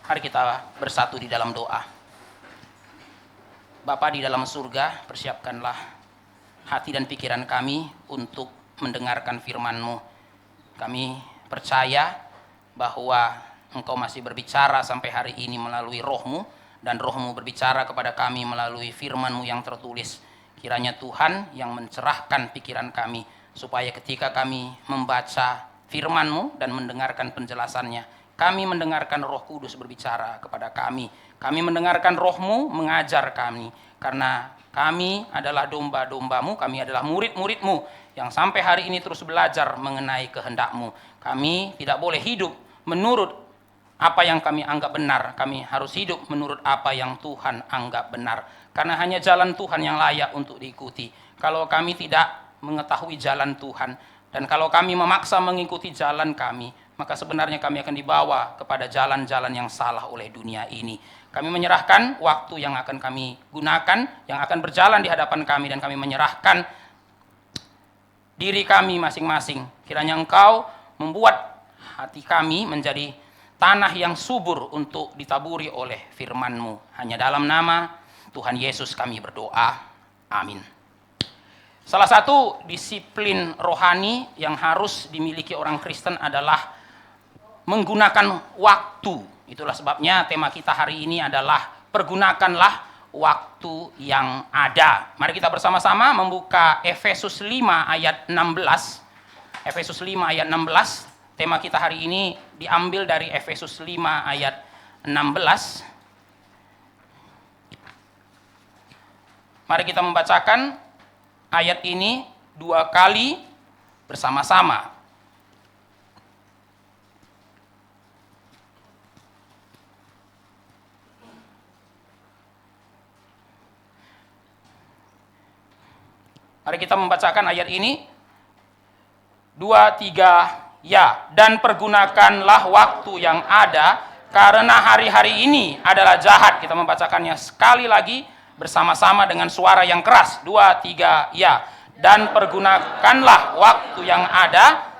Mari kita bersatu di dalam doa. Bapa di dalam surga, persiapkanlah hati dan pikiran kami untuk mendengarkan firman-Mu. Kami percaya bahwa Engkau masih berbicara sampai hari ini melalui Roh-Mu, dan Roh-Mu berbicara kepada kami melalui firman-Mu yang tertulis. Kiranya Tuhan yang mencerahkan pikiran kami, supaya ketika kami membaca firman-Mu dan mendengarkan penjelasannya, kami mendengarkan Roh Kudus berbicara kepada kami. Kami mendengarkan Roh-Mu mengajar kami. Karena kami adalah domba-domba-Mu, kami adalah murid-murid-Mu yang sampai hari ini terus belajar mengenai kehendak-Mu. Kami tidak boleh hidup menurut apa yang kami anggap benar. Kami harus hidup menurut apa yang Tuhan anggap benar. Karena hanya jalan Tuhan yang layak untuk diikuti. Kalau kami tidak mengetahui jalan Tuhan, dan kalau kami memaksa mengikuti jalan kami, maka sebenarnya kami akan dibawa kepada jalan-jalan yang salah oleh dunia ini. Kami menyerahkan waktu yang akan kami gunakan, yang akan berjalan di hadapan kami, dan kami menyerahkan diri kami masing-masing. Kiranya Engkau membuat hati kami menjadi tanah yang subur untuk ditaburi oleh firman-Mu. Hanya dalam nama Tuhan Yesus kami berdoa. Amin. Salah satu disiplin rohani yang harus dimiliki orang Kristen adalah menggunakan waktu. Itulah sebabnya tema kita hari ini adalah pergunakanlah waktu yang ada. Mari kita bersama-sama membuka Efesus 5 ayat 16. Efesus 5 ayat 16. Tema kita hari ini diambil dari Efesus 5 ayat 16. Mari kita membacakan ayat ini 2 kali bersama-sama. Mari kita membacakan ayat ini. 2, 3, ya. Dan pergunakanlah waktu yang ada, karena hari-hari ini adalah jahat. Kita membacakannya sekali lagi bersama-sama dengan suara yang keras. 2, 3, ya. Dan pergunakanlah waktu yang ada.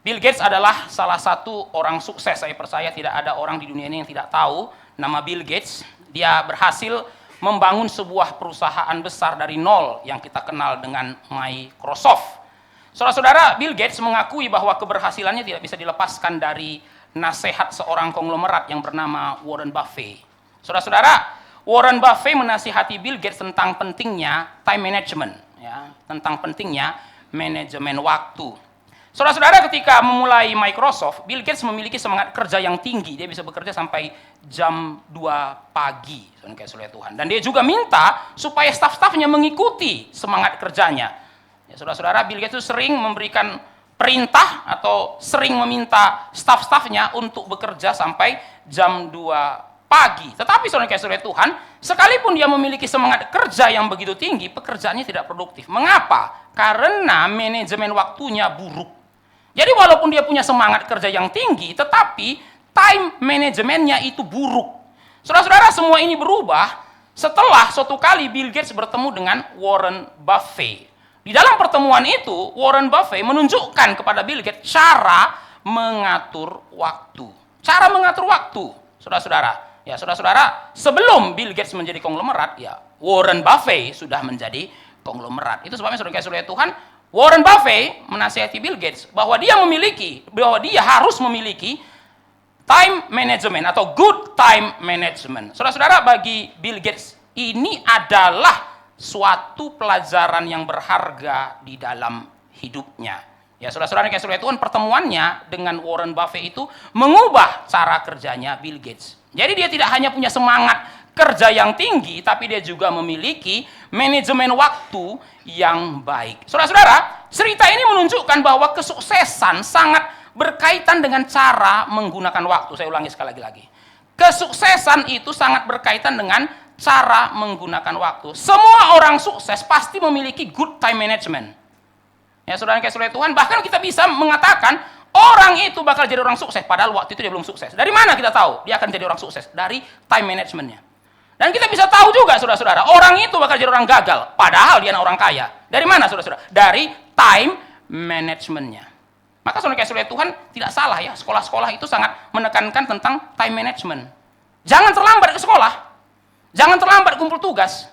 Bill Gates adalah salah satu orang sukses. Saya percaya tidak ada orang di dunia ini yang tidak tahu nama Bill Gates. Dia berhasil membangun sebuah perusahaan besar dari nol yang kita kenal dengan Microsoft. Saudara-saudara, Bill Gates mengakui bahwa keberhasilannya tidak bisa dilepaskan dari nasihat seorang konglomerat yang bernama Warren Buffett. Saudara-saudara, Warren Buffett menasihati Bill Gates tentang pentingnya time management, ya, tentang pentingnya manajemen waktu. Saudara-saudara, ketika memulai Microsoft, Bill Gates memiliki semangat kerja yang tinggi. Dia bisa bekerja sampai jam 2 pagi, saudara Tuhan. Dan dia juga minta supaya staf-stafnya mengikuti semangat kerjanya. Ya, saudara-saudara, Bill Gates itu sering memberikan perintah atau sering meminta staf-stafnya untuk bekerja sampai jam 2 pagi. Tetapi saudara Tuhan, sekalipun dia memiliki semangat kerja yang begitu tinggi, pekerjaannya tidak produktif. Mengapa? Karena manajemen waktunya buruk. Jadi walaupun dia punya semangat kerja yang tinggi, tetapi time manajemennya itu buruk. Saudara-saudara, semua ini berubah setelah suatu kali Bill Gates bertemu dengan Warren Buffett. Di dalam pertemuan itu, Warren Buffett menunjukkan kepada Bill Gates cara mengatur waktu. Cara mengatur waktu, saudara-saudara. Ya, saudara-saudara, sebelum Bill Gates menjadi konglomerat, ya Warren Buffett sudah menjadi konglomerat. Itu sebabnya saudara-saudara Tuhan, Warren Buffett menasihati Bill Gates bahwa dia harus memiliki time management atau good time management. Saudara-saudara, bagi Bill Gates ini adalah suatu pelajaran yang berharga di dalam hidupnya. Ya, saudara-saudara Tuhan, pertemuannya dengan Warren Buffett itu mengubah cara kerjanya Bill Gates. Jadi dia tidak hanya punya semangat kerja yang tinggi, tapi dia juga memiliki manajemen waktu yang baik. Saudara-saudara, cerita ini menunjukkan bahwa kesuksesan sangat berkaitan dengan cara menggunakan waktu. Saya ulangi sekali lagi. Kesuksesan itu sangat berkaitan dengan cara menggunakan waktu. Semua orang sukses pasti memiliki good time management. Ya, saudara Tuhan, bahkan kita bisa mengatakan orang itu bakal jadi orang sukses, padahal waktu itu dia belum sukses. Dari mana kita tahu dia akan jadi orang sukses? Dari time managementnya. Dan kita bisa tahu juga, saudara-saudara, orang itu bakal jadi orang gagal, padahal dia orang kaya. Dari mana, saudara-saudara? Dari time managementnya. Maka saudara kasih Tuhan tidak salah ya, sekolah-sekolah itu sangat menekankan tentang time management. Jangan terlambat ke sekolah, jangan terlambat kumpul tugas.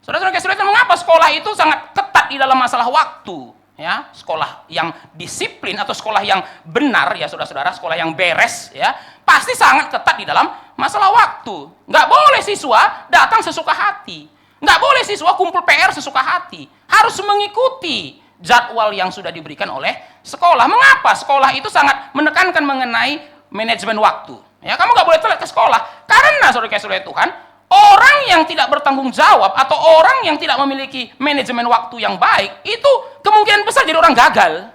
Saudara-saudara kasih Tuhan, mengapa sekolah itu sangat ketat di dalam masalah waktu? Ya, sekolah yang disiplin atau sekolah yang benar ya saudara-saudara, sekolah yang beres ya, pasti sangat ketat di dalam masalah waktu. Nggak boleh siswa datang sesuka hati, nggak boleh siswa kumpul PR sesuka hati, harus mengikuti jadwal yang sudah diberikan oleh sekolah. Mengapa sekolah itu sangat menekankan mengenai manajemen waktu? Ya, kamu nggak boleh telat ke sekolah karena saudara kasih Tuhan, orang yang tidak bertanggung jawab atau orang yang tidak memiliki manajemen waktu yang baik, itu kemungkinan besar jadi orang gagal.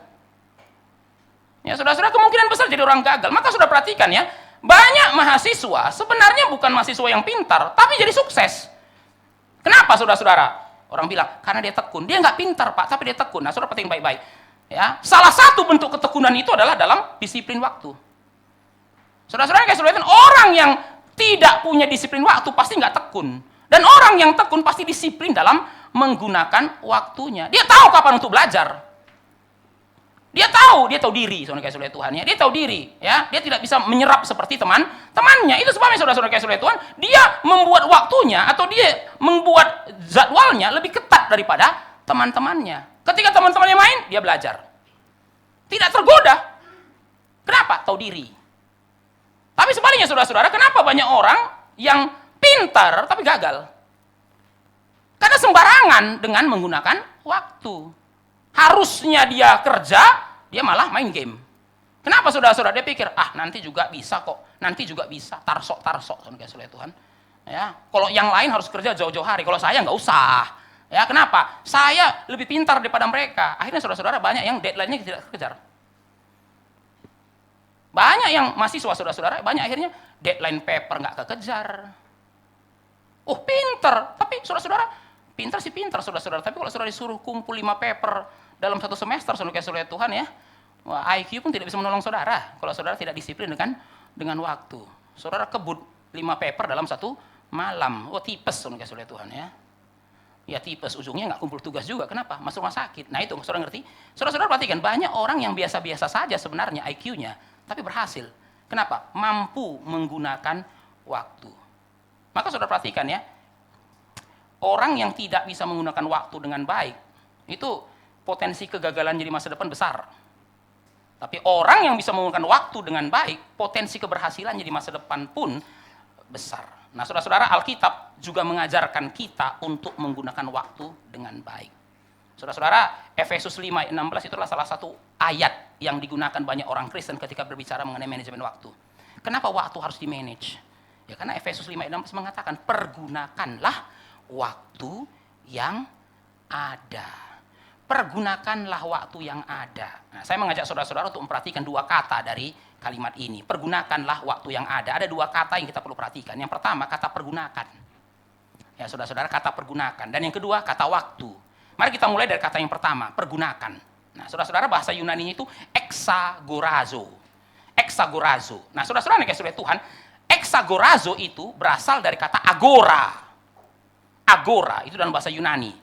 Ya, saudara-saudara, kemungkinan besar jadi orang gagal. Maka sudah perhatikan ya, banyak mahasiswa sebenarnya bukan mahasiswa yang pintar, tapi jadi sukses. Kenapa saudara-saudara? Orang bilang, karena dia tekun. Dia nggak pintar Pak, tapi dia tekun. Nah, saudara perhatikan baik-baik. Ya, salah satu bentuk ketekunan itu adalah dalam disiplin waktu. Saudara-saudara, kayak saudara, orang yang tidak punya disiplin waktu pasti nggak tekun. Dan orang yang tekun pasti disiplin dalam menggunakan waktunya. Dia tahu kapan untuk belajar. Dia tahu diri, saudara kasih Tuhan ya. Dia tahu diri, ya. Dia tidak bisa menyerap seperti temannya. Itu sebabnya saudara-saudara kasih Tuhan, dia membuat waktunya atau dia membuat jadwalnya lebih ketat daripada teman-temannya. Ketika teman-temannya main, dia belajar. Tidak tergoda. Kenapa? Tahu diri. Tapi sebaliknya saudara-saudara, kenapa banyak orang yang pintar tapi gagal? Karena sembarangan dengan menggunakan waktu. Harusnya dia kerja, dia malah main game. Kenapa saudara-saudara? Dia pikir, nanti juga bisa kok, nanti juga bisa, tarsok, saudara Tuhan. Ya, kalau yang lain harus kerja jauh-jauh hari, kalau saya nggak usah. Ya, kenapa? Saya lebih pintar daripada mereka. Akhirnya saudara-saudara banyak yang deadline-nya tidak kejar. Banyak yang mahasiswa saudara-saudara, banyak akhirnya deadline paper nggak kekejar. Oh pintar, tapi saudara-saudara, pintar sih pintar saudara-saudara, tapi kalau saudara disuruh kumpul 5 paper dalam satu semester, saudara Tuhan ya, wah, IQ pun tidak bisa menolong saudara, kalau saudara tidak disiplin dengan waktu. Saudara kebut 5 paper dalam satu malam, oh tipes saudara Tuhan ya. Ya tipes, ujungnya nggak kumpul tugas juga, kenapa? Masuk rumah sakit. Nah itu, saudara ngerti? Saudara-saudara perhatikan, banyak orang yang biasa-biasa saja sebenarnya IQ-nya, tapi berhasil. Kenapa? Mampu menggunakan waktu. Maka saudara perhatikan ya, orang yang tidak bisa menggunakan waktu dengan baik, itu potensi kegagalan jadi masa depan besar. Tapi orang yang bisa menggunakan waktu dengan baik, potensi keberhasilan jadi masa depan pun besar. Nah saudara-saudara, Alkitab juga mengajarkan kita untuk menggunakan waktu dengan baik. Saudara-saudara, Efesus 5:16 itu adalah salah satu ayat yang digunakan banyak orang Kristen ketika berbicara mengenai manajemen waktu. Kenapa waktu harus di-manage? Ya karena Efesus 5:16 mengatakan, pergunakanlah waktu yang ada. Pergunakanlah waktu yang ada. Nah, saya mengajak saudara-saudara untuk memperhatikan 2 kata dari kalimat ini. Pergunakanlah waktu yang ada. Ada 2 kata yang kita perlu perhatikan. Yang pertama, kata pergunakan. Ya saudara-saudara, kata pergunakan. Dan yang kedua, kata waktu. Mari kita mulai dari kata yang pertama, pergunakan. Nah, saudara-saudara, bahasa Yunani itu exagorazo. Exagorazo. Nah, saudara-saudara yang kasih Tuhan, exagorazo itu berasal dari kata agora. Agora itu dalam bahasa Yunani.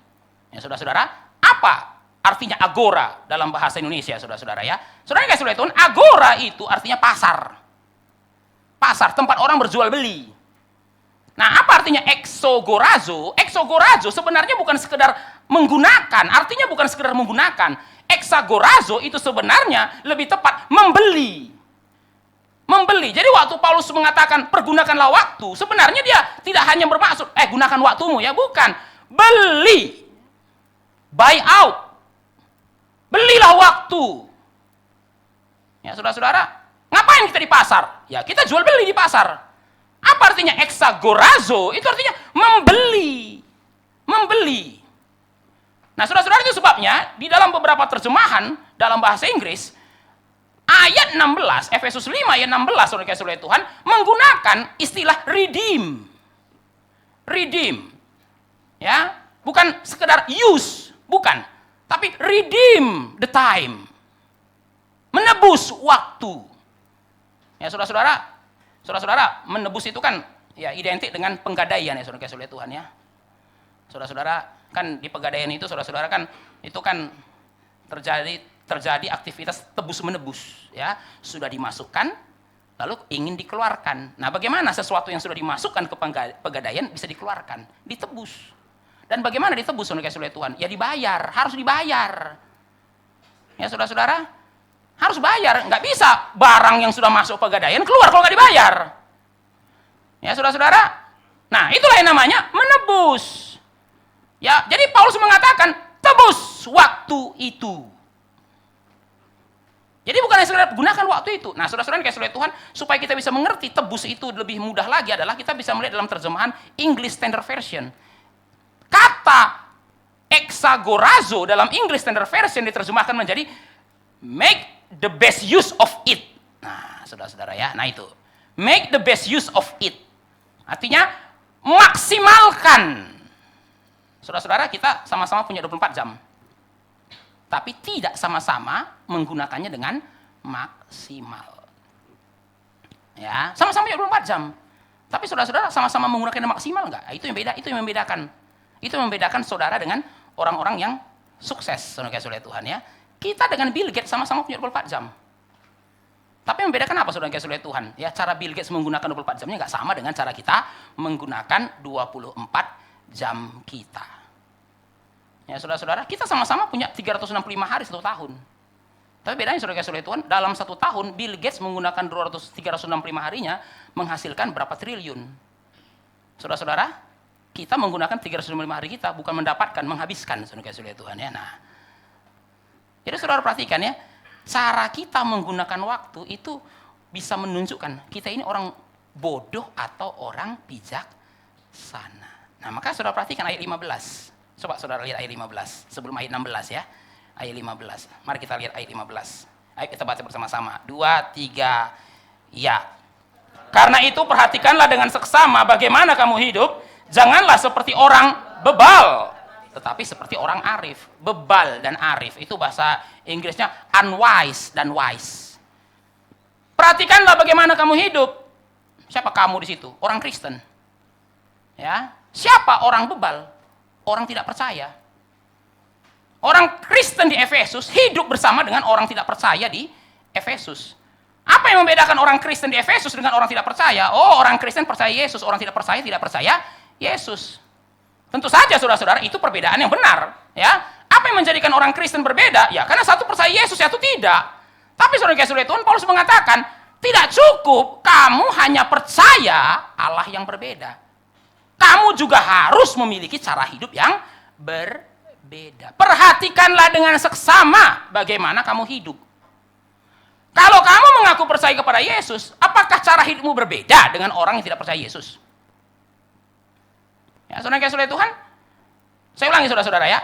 Ya, saudara-saudara, apa artinya agora dalam bahasa Indonesia, saudara-saudara ya? Saudara yang kasih Tuhan, agora itu artinya pasar. Pasar, tempat orang berjual beli. Nah, apa artinya exogorazo? Exogorazo sebenarnya bukan sekedar menggunakan, artinya bukan sekedar menggunakan. Exagorazo itu sebenarnya lebih tepat membeli. Membeli. Jadi waktu Paulus mengatakan pergunakanlah waktu, sebenarnya dia tidak hanya bermaksud gunakan waktumu ya, bukan. Beli. Buy out. Belilah waktu. Ya, saudara-saudara, ngapain kita di pasar? Ya, kita jual beli di pasar. Apa artinya exagorazo? Itu artinya membeli. Membeli. Nah, saudara-saudara, itu sebabnya di dalam beberapa terjemahan dalam bahasa Inggris, ayat 16, Efesus 5 ayat 16, saudara Tuhan, menggunakan istilah redeem. Redeem. Ya, bukan sekedar use, bukan. Tapi redeem the time. Menebus waktu. Ya, saudara-saudara, menebus itu kan ya identik dengan penggadaian ya, saudara Tuhan ya. Saudara-saudara, kan di pegadaian itu saudara-saudara kan itu kan terjadi terjadi aktivitas tebus-menebus, ya. Sudah dimasukkan, lalu ingin dikeluarkan. Nah, bagaimana sesuatu yang sudah dimasukkan ke pegadaian bisa dikeluarkan? Ditebus. Dan bagaimana ditebus oleh Tuhan? Ya dibayar, harus dibayar. Ya saudara-saudara, harus bayar. Nggak bisa barang yang sudah masuk pegadaian keluar kalau nggak dibayar. Ya saudara-saudara, nah itulah yang namanya menebus. Ya, jadi Paulus mengatakan, tebus waktu itu. Jadi bukan hanya sekedar gunakan waktu itu. Nah, saudara-saudara yang kasih oleh Tuhan, supaya kita bisa mengerti tebus itu lebih mudah lagi adalah kita bisa melihat dalam terjemahan English Standard Version. Kata exagorazo dalam English Standard Version diterjemahkan menjadi make the best use of it. Nah, saudara-saudara ya, nah itu. Make the best use of it. Artinya maksimalkan. Saudara-saudara, kita sama-sama punya 24 jam. Tapi tidak sama-sama menggunakannya dengan maksimal. Ya, sama-sama 24 jam. Tapi saudara-saudara sama-sama menggunakannya maksimal enggak? Itu yang beda, itu yang membedakan. Itu yang membedakan saudara dengan orang-orang yang sukses, saudara oleh Tuhan ya. Kita dengan Bill Gates sama-sama punya 24 jam. Tapi yang membedakan apa saudara oleh Tuhan? Ya, cara Bill Gates menggunakan 24 jamnya enggak sama dengan cara kita menggunakan 24 jam kita. Ya saudara-saudara, kita sama-sama punya 365 hari 1 tahun. Tapi bedanya saudara oleh Tuhan, dalam 1 tahun Bill Gates menggunakan 365 harinya menghasilkan berapa triliun. Saudara-saudara, kita menggunakan 365 hari kita bukan mendapatkan, menghabiskan saudara oleh Tuhan ya. Nah, jadi saudara perhatikan ya, cara kita menggunakan waktu itu bisa menunjukkan kita ini orang bodoh atau orang bijaksana. Nah, maka saudara perhatikan ayat 15. Coba saudara lihat ayat 15 sebelum ayat 16 ya. Ayat 15. Mari kita lihat ayat 15. Ayo kita baca bersama-sama. 2, 3, ya. Karena itu perhatikanlah dengan seksama bagaimana kamu hidup. Janganlah seperti orang bebal, tetapi seperti orang arif. Bebal dan arif itu bahasa Inggrisnya unwise dan wise. Perhatikanlah bagaimana kamu hidup. Siapa kamu di situ? Orang Kristen. Ya. Siapa orang bebal? Orang tidak percaya. Orang Kristen di Efesus hidup bersama dengan orang tidak percaya di Efesus. Apa yang membedakan orang Kristen di Efesus dengan orang tidak percaya? Oh, orang Kristen percaya Yesus, orang tidak percaya Yesus. Tentu saja saudara-saudara, itu perbedaan yang benar, ya. Apa yang menjadikan orang Kristen berbeda? Ya, karena satu percaya Yesus, satu tidak. Tapi saudara Tuhan, Paulus mengatakan, tidak cukup kamu hanya percaya Allah yang berbeda. Kamu juga harus memiliki cara hidup yang berbeda. Perhatikanlah dengan seksama bagaimana kamu hidup. Kalau kamu mengaku percaya kepada Yesus, apakah cara hidupmu berbeda dengan orang yang tidak percaya Yesus? Ya, saudara Tuhan, saya ulangi saudara-saudara ya.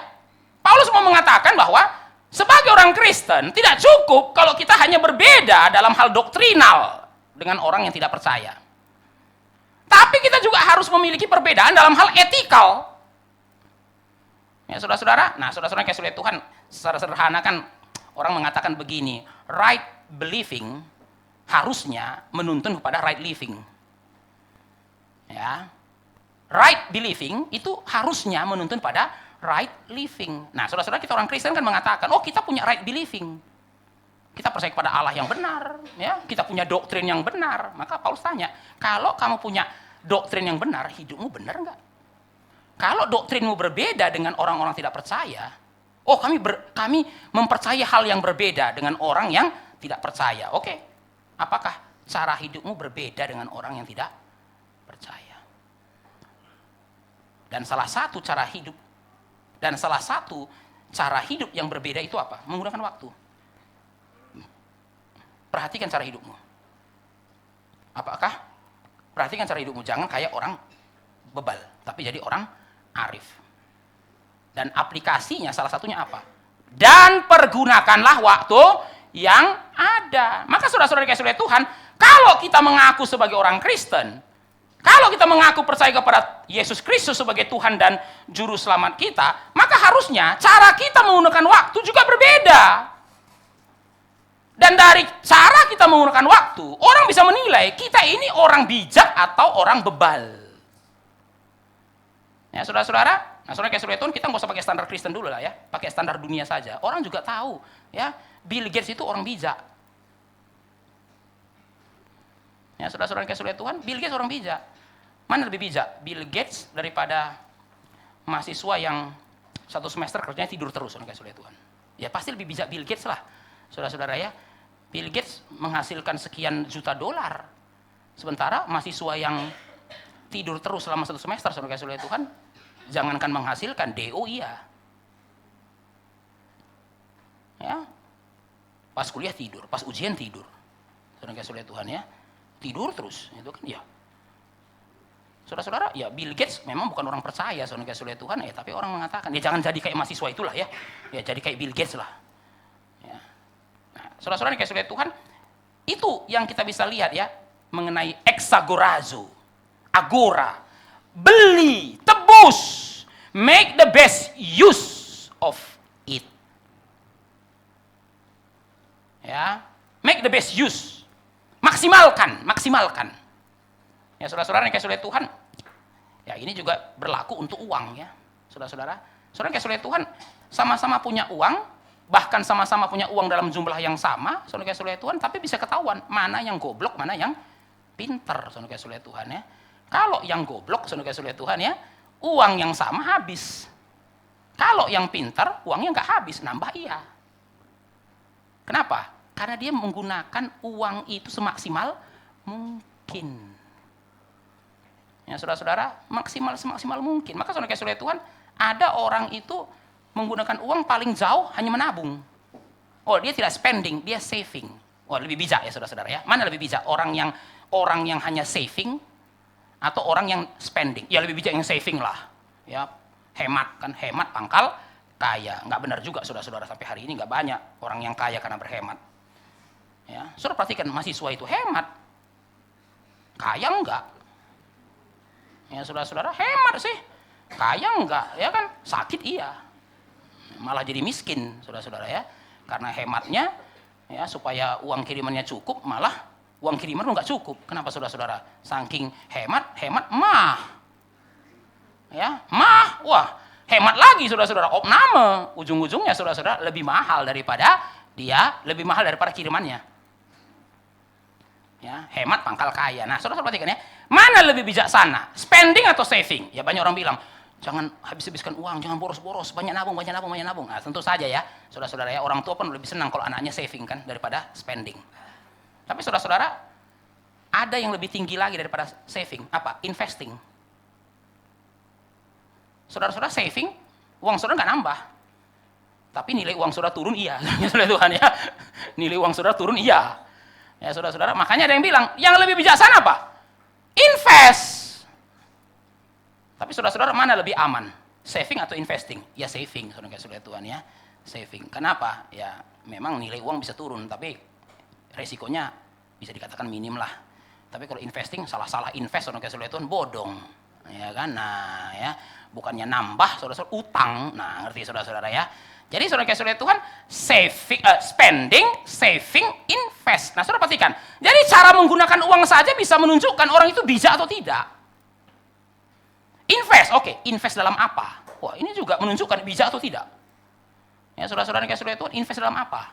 Paulus mau mengatakan bahwa sebagai orang Kristen tidak cukup kalau kita hanya berbeda dalam hal doktrinal dengan orang yang tidak percaya. Tapi kita juga harus memiliki perbedaan dalam hal etikal. Ya, saudara-saudara. Nah, saudara-saudara kasih oleh Tuhan, secara sederhana kan orang mengatakan begini, right believing harusnya menuntun kepada right living. Ya. Right believing itu harusnya menuntun pada right living. Nah, saudara-saudara, kita orang Kristen kan mengatakan, oh kita punya right believing. Kita percaya kepada Allah yang benar, ya. Kita punya doktrin yang benar. Maka Paulus tanya, kalau kamu punya doktrin yang benar, hidupmu benar enggak? Kalau doktrinmu berbeda dengan orang-orang tidak percaya, oh kami mempercayai hal yang berbeda dengan orang yang tidak percaya. Oke, apakah cara hidupmu berbeda dengan orang yang tidak percaya? Dan salah satu cara hidup yang berbeda itu apa? Menggunakan waktu. Perhatikan cara hidupmu. Apakah? Perhatikan cara hidupmu. Jangan kayak orang bebal, tapi jadi orang arif. Dan aplikasinya salah satunya apa? Dan pergunakanlah waktu yang ada. Maka saudara-saudara dikasihi oleh Tuhan, kalau kita mengaku sebagai orang Kristen, kalau kita mengaku percaya kepada Yesus Kristus sebagai Tuhan dan Juru Selamat kita, maka harusnya cara kita menggunakan waktu juga berbeda. Dan dari cara kita menggunakan waktu, orang bisa menilai kita ini orang bijak atau orang bebal. Ya, saudara-saudara, nah saudara kasih oleh Tuhan, kita nggak usah pakai standar Kristen dulu lah ya, pakai standar dunia saja. Orang juga tahu, ya, Bill Gates itu orang bijak. Ya, saudara-saudara yang kasih Tuhan, Bill Gates orang bijak. Mana lebih bijak? Bill Gates daripada mahasiswa yang satu semester kerjanya tidur terus, orang kasih Tuhan. Ya pasti lebih bijak Bill Gates lah, saudara-saudara ya. Bill Gates menghasilkan sekian juta dolar, sementara mahasiswa yang tidur terus selama satu semester, saudara kasih Tuhan, jangankan menghasilkan, DO iya. Ya, pas kuliah tidur, pas ujian tidur, saudara kasih Tuhan ya, tidur terus, itu kan ya. Saudara-saudara, ya Bill Gates memang bukan orang percaya, saudara kasih Tuhan ya, tapi orang mengatakan, ya jangan jadi kayak mahasiswa itulah ya, ya jadi kayak Bill Gates lah. Ya. Nah, saudara-saudara kasih Tuhan, itu yang kita bisa lihat ya, mengenai exagorazo, agora, beli, tebus, make the best use of it. Ya, make the best use, maksimalkan. Ya saudara-saudara yang kasih oleh Tuhan, ya ini juga berlaku untuk uang ya, saudara-saudara. Saudara yang kasih oleh Tuhan, sama-sama punya uang, bahkan sama-sama punya uang dalam jumlah yang sama, saudara kasih oleh Tuhan, tapi bisa ketahuan mana yang goblok, mana yang pinter, saudara kasih oleh Tuhan ya. Kalau yang goblok, saudara kasih oleh Tuhan ya, uang yang sama habis. Kalau yang pinter, uangnya nggak habis, nambah iya. Kenapa? Karena dia menggunakan uang itu semaksimal mungkin. Ya saudara-saudara, semaksimal mungkin. Maka saudara kasih oleh Tuhan, ada orang itu menggunakan uang paling jauh hanya menabung. Oh, dia tidak spending, dia saving. Oh, lebih bijak ya saudara-saudara ya. Mana lebih bijak? Orang yang hanya saving atau orang yang spending? Ya lebih bijak yang saving lah. Ya, hemat pangkal kaya. Nggak benar juga saudara-saudara, sampai hari ini nggak banyak orang yang kaya karena berhemat. Ya, saudara perhatikan, mahasiswa itu hemat. Kaya enggak? Ya saudara-saudara, hemat sih. Kaya enggak, ya kan? Sakit iya. Malah jadi miskin, saudara-saudara ya. Karena hematnya, ya supaya uang kirimannya cukup, malah uang kiriman enggak cukup. Kenapa saudara-saudara? Saking hemat mah. Ya, mah, wah, hemat lagi saudara-saudara. Opname, ujung-ujungnya saudara-saudara lebih mahal daripada kirimannya. Ya, hemat pangkal kaya. Nah, saudara perhatikan ya, mana lebih bijaksana, spending atau saving? Ya banyak orang bilang, jangan habis-habiskan uang, jangan boros-boros, banyak nabung. Nah, tentu saja ya, saudara-saudara ya, orang tua pun lebih senang kalau anaknya saving kan daripada spending. Tapi saudara-saudara, ada yang lebih tinggi lagi daripada saving, apa? Investing. Saudara-saudara saving, uang saudara nggak nambah, tapi nilai uang saudara turun iya, Tuhan ya, nilai uang saudara turun iya. Ya saudara-saudara, makanya ada yang bilang, yang lebih bijaksana apa? Invest. Tapi saudara-saudara, mana lebih aman? Saving atau investing? Ya saving, saudara Tuhan ya. Saving. Kenapa? Ya memang nilai uang bisa turun, tapi resikonya bisa dikatakan minim lah. Tapi kalau investing, salah-salah invest, saudara Tuhan, bodong. Ya kan? Nah ya, bukannya nambah, saudara-saudara, utang. Nah ngerti saudara-saudara ya. Jadi saudara Tuhan, spending, saving, invest. Nah saudara perhatikan, jadi cara menggunakan uang saja bisa menunjukkan orang itu bijak atau tidak. Invest, oke, invest dalam apa? Wah ini juga menunjukkan bijak atau tidak. Ya saudara-saudara Tuhan, invest dalam apa?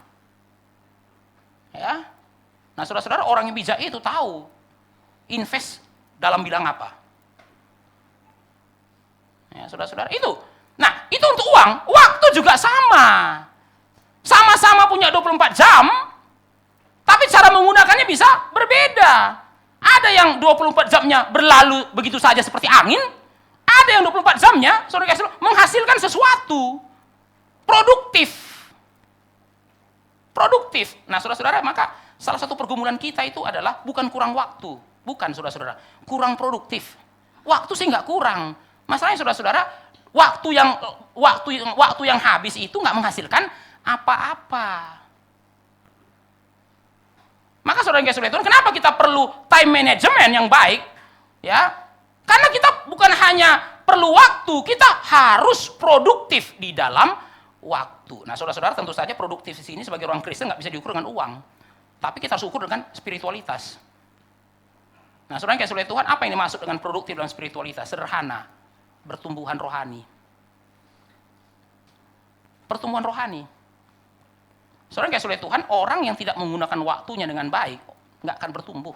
Ya, nah saudara-saudara, orang yang bijak itu tahu invest dalam bidang apa. Ya saudara-saudara, itu. Nah, itu untuk uang. Waktu juga sama. Sama-sama punya 24 jam, tapi cara menggunakannya bisa berbeda. Ada yang 24 jamnya berlalu begitu saja seperti angin, ada yang 24 jamnya, saudara menghasilkan sesuatu. Produktif. Nah, saudara-saudara, maka salah satu pergumulan kita itu adalah bukan kurang waktu. Bukan, saudara-saudara. Kurang produktif. Waktu sih nggak kurang. Masalahnya, saudara-saudara, waktu yang habis itu nggak menghasilkan apa-apa. Maka saudara Tuhan, kenapa kita perlu time management yang baik? Ya, karena kita bukan hanya perlu waktu, kita harus produktif di dalam waktu. Nah, saudara-saudara, tentu saja produktif di sini sebagai orang Kristen nggak bisa diukur dengan uang, tapi kita harus ukur dengan spiritualitas. Nah, saudara Tuhan, apa yang dimaksud dengan produktif dan spiritualitas? Sederhana. Pertumbuhan rohani. Saudara kasih oleh Tuhan, orang yang tidak menggunakan waktunya dengan baik nggak akan bertumbuh.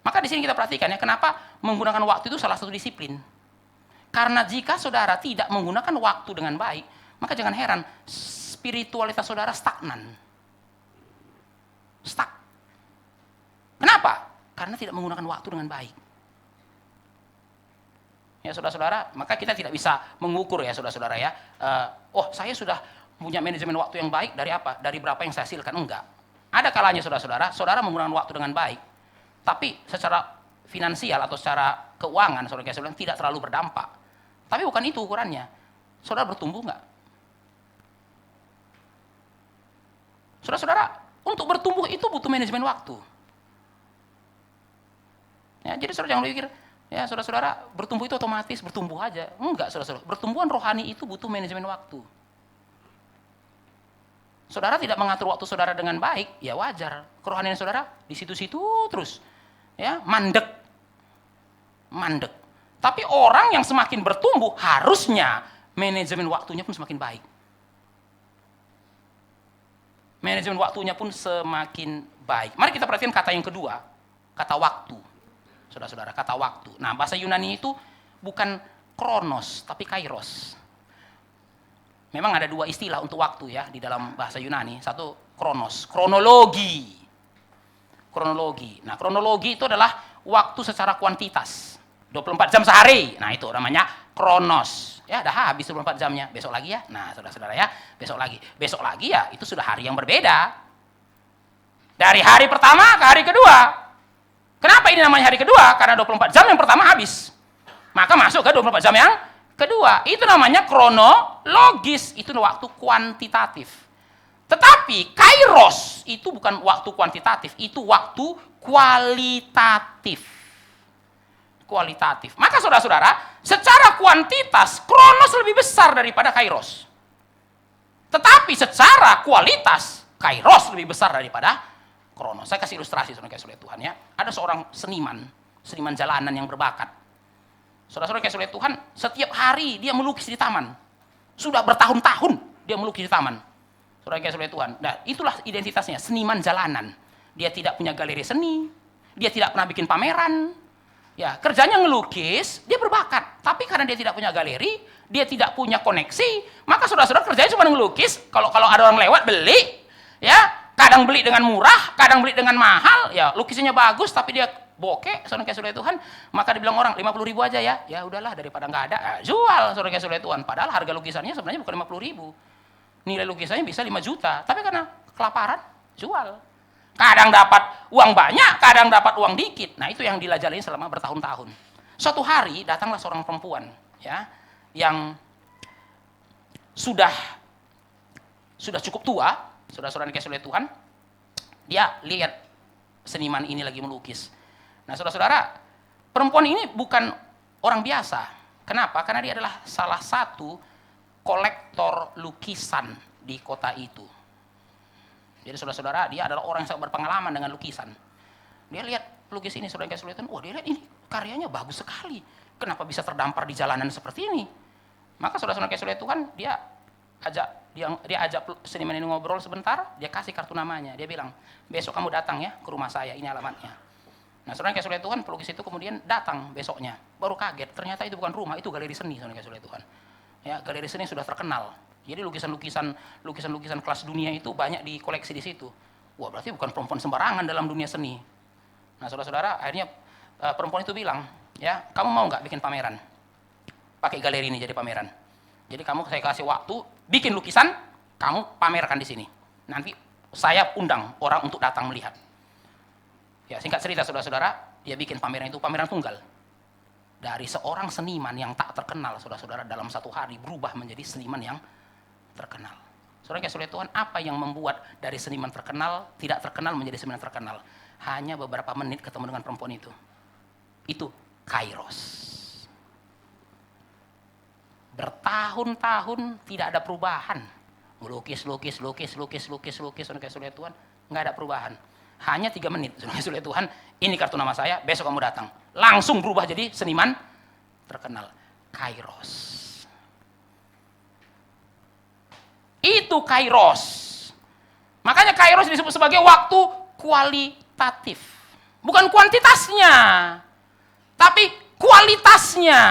Maka di sini kita perhatikan ya, kenapa menggunakan waktu itu salah satu disiplin. Karena jika saudara tidak menggunakan waktu dengan baik, maka jangan heran spiritualitas saudara stagnan. Stuck. Kenapa? Karena tidak menggunakan waktu dengan baik. Ya saudara-saudara, maka kita tidak bisa mengukur ya saudara-saudara ya. Saya sudah punya manajemen waktu yang baik dari apa? Dari berapa yang saya hasilkan? Enggak. Ada kalanya saudara-saudara, saudara menggunakan waktu dengan baik, tapi secara finansial atau secara keuangan saudara-saudara tidak terlalu berdampak. Tapi bukan itu ukurannya. Saudara bertumbuh enggak? Saudara-saudara, untuk bertumbuh itu butuh manajemen waktu. Ya, jadi saudara jangan berpikir, ya saudara-saudara bertumbuh itu otomatis bertumbuh aja. Enggak saudara-saudara, pertumbuhan rohani itu butuh manajemen waktu. Saudara tidak mengatur waktu saudara dengan baik, ya wajar. Kerohanian saudara di situ-situ terus. Ya, mandek. Tapi orang yang semakin bertumbuh harusnya manajemen waktunya pun semakin baik. Manajemen waktunya pun semakin baik. Mari kita perhatikan kata yang kedua, kata waktu. Saudara-saudara, kata waktu. Nah, bahasa Yunani itu bukan kronos, tapi kairos. Memang ada dua istilah untuk waktu ya di dalam bahasa Yunani. Satu kronos, kronologi. Nah, kronologi itu adalah waktu secara kuantitas. 24 jam sehari. Nah, itu namanya kronos. Ya, dah habis 24 jamnya. Besok lagi ya. Nah, saudara-saudara ya, besok lagi. Besok lagi ya, itu sudah hari yang berbeda. Dari hari pertama ke hari kedua. Kenapa ini namanya hari kedua? Karena 24 jam yang pertama habis. Maka masuk ke 24 jam yang kedua. Itu namanya kronologis. Itu waktu kuantitatif. Tetapi kairos itu bukan waktu kuantitatif. Itu waktu kualitatif. Maka saudara-saudara, secara kuantitas kronos lebih besar daripada kairos. Tetapi secara kualitas kairos lebih besar daripada kronos. Saya kasih ilustrasi saudara kasih oleh Tuhan ya. Ada seorang seniman jalanan yang berbakat. Saudara-saudara kasih oleh Tuhan, setiap hari dia melukis di taman. Sudah bertahun-tahun dia melukis di taman. Saudara kasih oleh Tuhan. Nah, itulah identitasnya, seniman jalanan. Dia tidak punya galeri seni, dia tidak pernah bikin pameran. Ya, kerjanya ngelukis, dia berbakat. Tapi karena dia tidak punya galeri, dia tidak punya koneksi, maka saudara-saudara kerjanya cuma ngelukis. Kalau ada orang lewat beli, ya, kadang beli dengan murah, kadang beli dengan mahal, ya lukisannya bagus tapi dia bokeh, saudara kasih oleh Tuhan, maka dibilang orang 50.000 aja ya. Ya udahlah daripada nggak ada, jual saudara kasih oleh Tuhan. Padahal harga lukisannya sebenarnya bukan 50.000. Nilai lukisannya bisa 5 juta, tapi karena kelaparan, jual. Kadang dapat uang banyak, kadang dapat uang dikit. Nah, itu yang dilajalain selama bertahun-tahun. Suatu hari datanglah seorang perempuan, ya, yang sudah cukup tua, saudara-saudara dikasih oleh Tuhan. Dia lihat seniman ini lagi melukis. Nah, saudara-saudara, perempuan ini bukan orang biasa. Kenapa? Karena dia adalah salah satu kolektor lukisan di kota itu. Jadi saudara-saudara, dia adalah orang yang sangat berpengalaman dengan lukisan. Dia lihat lukis ini, saudara kasih lihat, dia lihat ini karyanya bagus sekali. Kenapa bisa terdampar di jalanan seperti ini? Maka saudara-saudara kasih lihat Tuhan, dia ajak seniman ini ngobrol sebentar, dia kasih kartu namanya. Dia bilang, besok kamu datang ya ke rumah saya, ini alamatnya. Nah, saudara kasih lihat Tuhan, pelukis itu kemudian datang besoknya. Baru kaget, ternyata itu bukan rumah, itu galeri seni, saudara kasih lihat Tuhan. Ya, galeri seni sudah terkenal. Jadi lukisan kelas dunia itu banyak dikoleksi di situ. Wah, berarti bukan perempuan sembarangan dalam dunia seni. Nah, saudara-saudara, akhirnya perempuan itu bilang, ya, kamu mau nggak bikin pameran? Pakai galeri ini jadi pameran. Jadi saya kasih waktu, bikin lukisan, kamu pamerkan di sini. Nanti saya undang orang untuk datang melihat. Ya, singkat cerita saudara-saudara, dia bikin pameran itu pameran tunggal. Dari seorang seniman yang tak terkenal, saudara-saudara, dalam satu hari berubah menjadi seniman yang terkenal. Saudara kasih oleh Tuhan, apa yang membuat dari seniman terkenal, tidak terkenal menjadi seniman terkenal? Hanya beberapa menit ketemu dengan perempuan itu. Itu kairos. Bertahun-tahun tidak ada perubahan. Lukis, saudara kasih oleh Tuhan, nggak ada perubahan. Hanya 3 menit, saudara kasih oleh Tuhan, ini kartu nama saya, besok kamu datang. Langsung berubah jadi seniman terkenal. Kairos. Itu kairos. Makanya kairos disebut sebagai waktu kualitatif. Bukan kuantitasnya, tapi kualitasnya.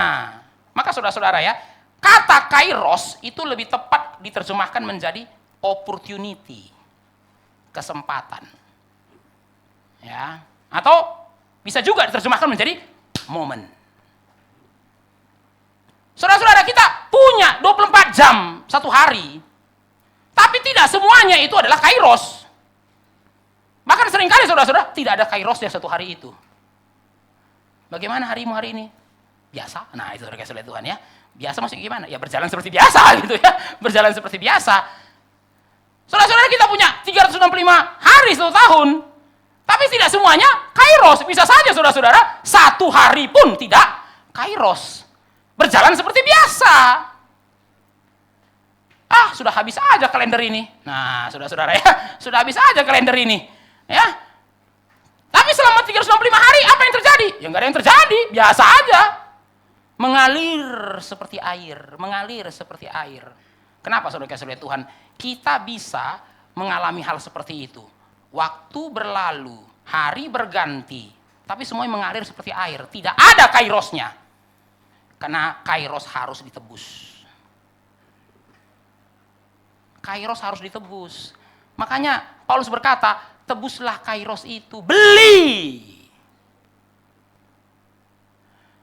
Maka saudara-saudara ya, kata kairos itu lebih tepat diterjemahkan menjadi opportunity, kesempatan. Ya, atau bisa juga diterjemahkan menjadi momen. Saudara-saudara, kita punya 24 jam satu hari, tapi tidak semuanya itu adalah kairos. Bahkan seringkali saudara-saudara tidak ada kairosnya satu hari itu. Bagaimana harimu hari ini? Biasa. Nah, itu saudara lihat Tuhan ya. Biasa maksudnya gimana? Ya berjalan seperti biasa gitu ya. Berjalan seperti biasa. Saudara-saudara, kita punya 365 hari satu tahun. Tapi tidak semuanya kairos. Bisa saja saudara-saudara, satu hari pun tidak kairos. Berjalan seperti biasa. Sudah habis aja kalender ini. Nah, saudara-saudara ya, sudah habis aja kalender ini. Ya. Tapi selama 365 hari apa yang terjadi? Ya enggak ada yang terjadi, biasa aja. Mengalir seperti air, mengalir seperti air. Kenapa saudara-saudara Tuhan? Kita bisa mengalami hal seperti itu. Waktu berlalu, hari berganti, tapi semuanya mengalir seperti air. Tidak ada kairosnya. Karena kairos harus ditebus. Kairos harus ditebus. Makanya Paulus berkata, tebuslah kairos itu. Beli.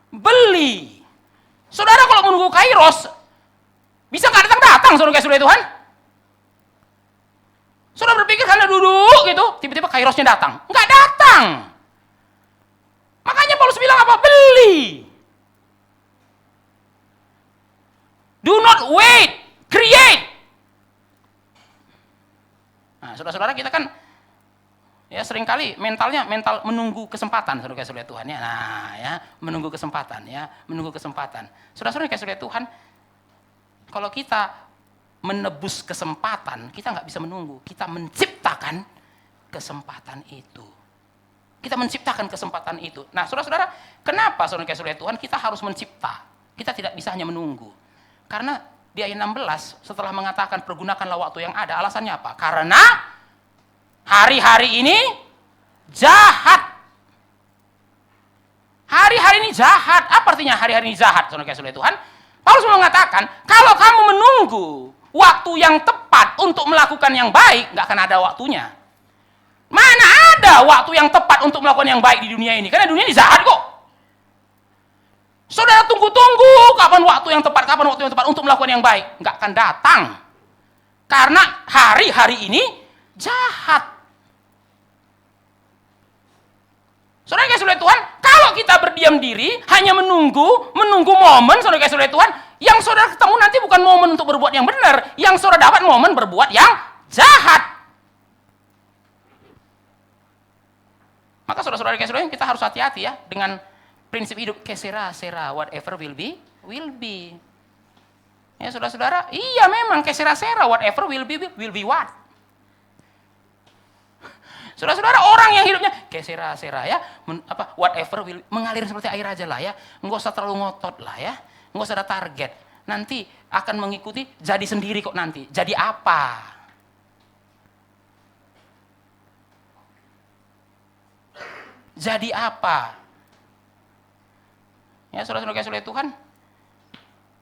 Beli. Saudara kalau menunggu kairos, bisa nggak datang-datang saudara-saudara Tuhan? Saudara berpikir karena duduk gitu, tiba-tiba kairosnya datang. Nggak datang. Makanya Paulus bilang apa? Beli. Do not wait, create. Nah, saudara-saudara, kita kan ya seringkali mental menunggu kesempatan, saudara-saudara Tuhan ya. Nah, ya, menunggu kesempatan ya, menunggu kesempatan. Saudara-saudara Tuhan, kalau kita menebus kesempatan, kita nggak bisa menunggu, kita menciptakan kesempatan itu. Kita menciptakan kesempatan itu. Nah, saudara-saudara, kenapa saudara-saudara Tuhan kita harus mencipta? Kita tidak bisa hanya menunggu. Karena di ayat 16 setelah mengatakan pergunakanlah waktu yang ada, alasannya apa? Karena hari-hari ini jahat. Hari-hari ini jahat. Apa artinya hari-hari ini jahat, saudara-saudara Tuhan? Paulus mengatakan, kalau kamu menunggu waktu yang tepat untuk melakukan yang baik, nggak akan ada waktunya. Mana ada waktu yang tepat untuk melakukan yang baik di dunia ini? Karena dunia ini jahat kok. Saudara tunggu-tunggu kapan waktu yang tepat untuk melakukan yang baik. Nggak akan datang. Karena hari-hari ini jahat. Saudara-saudara Tuhan, kalau kita berdiam diri, hanya menunggu momen, saudara-saudara Tuhan, yang saudara ketemu nanti bukan momen untuk berbuat yang benar, yang saudara dapat momen berbuat yang jahat. Maka saudara-saudara kita harus hati-hati ya dengan prinsip hidup kesera-sera, whatever will be, will be. Ya saudara-saudara, iya memang kesera-sera, whatever will be what. Saudara-saudara, orang yang hidupnya kesera-sera ya, whatever will, mengalir seperti air aja lah ya, nggak usah terlalu ngotot lah ya, nggak usah ada target. Nanti akan mengikuti, jadi sendiri kok nanti. Jadi apa? Jadi apa? Ya, saudara-saudara Tuhan,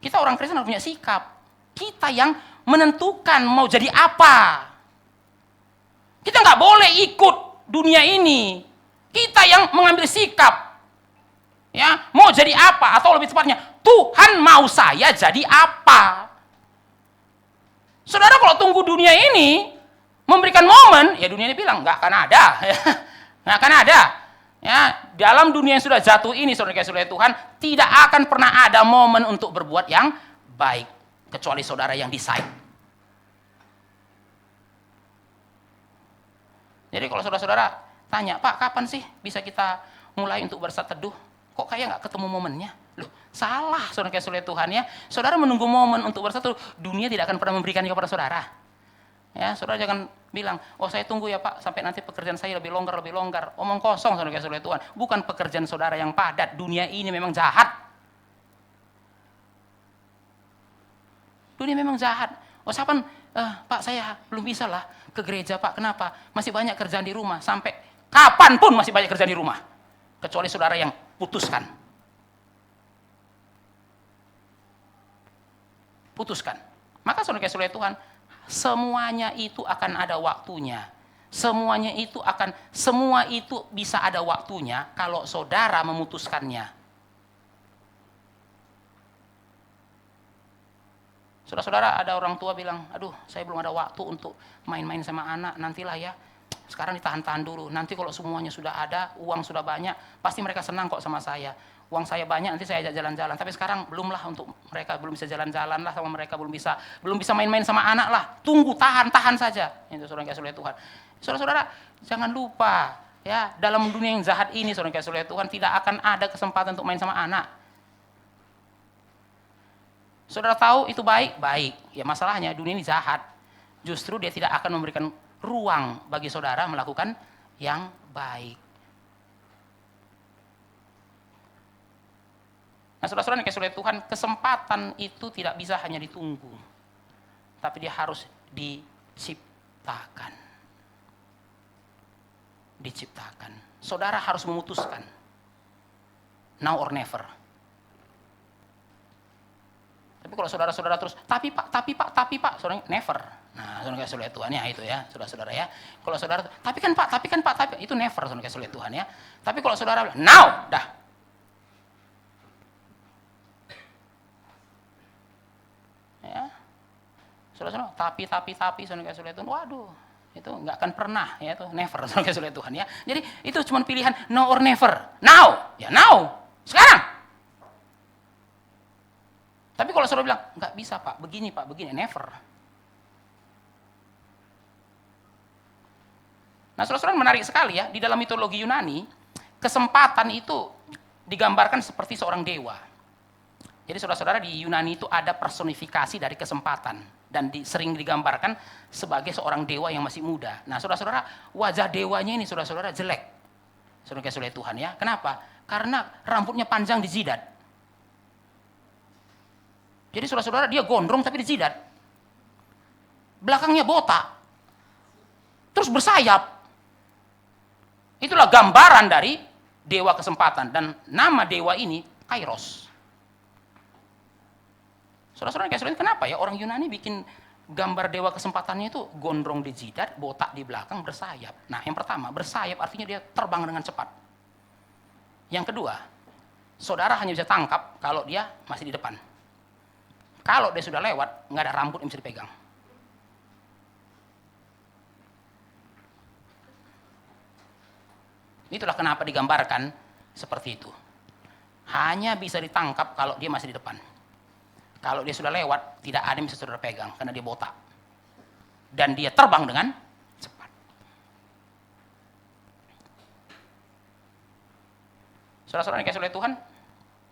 kita orang Kristen harus punya sikap. Kita yang menentukan mau jadi apa. Kita nggak boleh ikut dunia ini. Kita yang mengambil sikap. Ya, mau jadi apa? Atau lebih tepatnya, Tuhan mau saya jadi apa? Saudara kalau tunggu dunia ini memberikan momen, ya dunia ini bilang nggak akan ada. Nggak akan ada. Ya, dalam dunia yang sudah jatuh ini, saudara-saudara Tuhan, tidak akan pernah ada momen untuk berbuat yang baik, kecuali saudara yang decide. Jadi kalau saudara-saudara tanya, Pak, kapan sih bisa kita mulai untuk bersaat teduh? Kok kayak nggak ketemu momennya? Loh, salah saudara-saudara Tuhan ya. Saudara menunggu momen untuk bersaat teduh, dunia tidak akan pernah memberikannya kepada saudara. Ya, saudara jangan bilang, oh saya tunggu ya Pak, sampai nanti pekerjaan saya lebih longgar. Omong kosong saudara-saudara Tuhan. Bukan pekerjaan saudara yang padat. Dunia ini memang jahat. Dunia memang jahat. Oh Pak saya belum bisa lah ke gereja Pak, kenapa? Masih banyak kerjaan di rumah, sampai kapanpun masih banyak kerjaan di rumah. Kecuali saudara yang putuskan. Putuskan. Maka saudara kasih Tuhan, semuanya itu akan ada waktunya. Semua itu bisa ada waktunya kalau saudara memutuskannya. Saudara-saudara, ada orang tua bilang, aduh saya belum ada waktu untuk main-main sama anak, nantilah ya. Sekarang ditahan-tahan dulu, nanti kalau semuanya sudah ada, uang sudah banyak, pasti mereka senang kok sama saya. Uang saya banyak, nanti saya ajak jalan-jalan. Tapi sekarang belum lah, untuk mereka belum bisa jalan-jalan lah sama mereka, belum bisa main-main sama anak lah. Tunggu, tahan saja. Itu saudara kasih oleh Tuhan. Saudara-saudara, jangan lupa ya, dalam dunia yang jahat ini saudara kasih oleh Tuhan, tidak akan ada kesempatan untuk main sama anak. Saudara tahu itu baik? Baik. Ya masalahnya dunia ini jahat. Justru dia tidak akan memberikan ruang bagi saudara melakukan yang baik. Nah saudara-saudara yang kasih oleh Tuhan, kesempatan itu tidak bisa hanya ditunggu. Tapi dia harus diciptakan. Diciptakan. Saudara harus memutuskan. Now or never. Tapi kalau saudara-saudara terus, tapi pak, saudara never. Nah, saudara kasih oleh Tuhan ya itu ya, saudara-saudara ya. Kalau saudara, tapi kan pak, itu never saudara kasih oleh Tuhan ya. Tapi kalau saudara bilang, now, dah. Ya. Saudara-saudara, tapi saudara kasih oleh Tuhan, waduh, itu nggak akan pernah ya, itu never saudara kasih oleh Tuhan ya. Jadi itu cuma pilihan now or never. Now, ya now, sekarang. Tapi kalau saudara bilang, nggak bisa pak, begini, never. Nah saudara-saudara menarik sekali ya, di dalam mitologi Yunani, kesempatan itu digambarkan seperti seorang dewa. Jadi saudara-saudara di Yunani itu ada personifikasi dari kesempatan, dan sering digambarkan sebagai seorang dewa yang masih muda. Nah saudara-saudara, wajah dewanya ini saudara-saudara jelek. Saudara kasih oleh Tuhan ya, kenapa? Karena rambutnya panjang di jidat. Jadi saudara-saudara dia gondrong tapi dijidat. Belakangnya botak. Terus bersayap. Itulah gambaran dari dewa kesempatan. Dan nama dewa ini Kairos. Saudara-saudara kasih lihat kenapa ya orang Yunani bikin gambar dewa kesempatannya itu gondrong di jidat, botak di belakang, bersayap. Nah yang pertama, bersayap artinya dia terbang dengan cepat. Yang kedua, saudara hanya bisa tangkap kalau dia masih di depan. Kalau dia sudah lewat, nggak ada rambut yang bisa dipegang. Itulah kenapa digambarkan seperti itu. Hanya bisa ditangkap kalau dia masih di depan. Kalau dia sudah lewat, tidak ada yang bisa saudara pegang, karena dia botak. Dan dia terbang dengan cepat. Saudara-saudara yang dikasihi oleh Tuhan,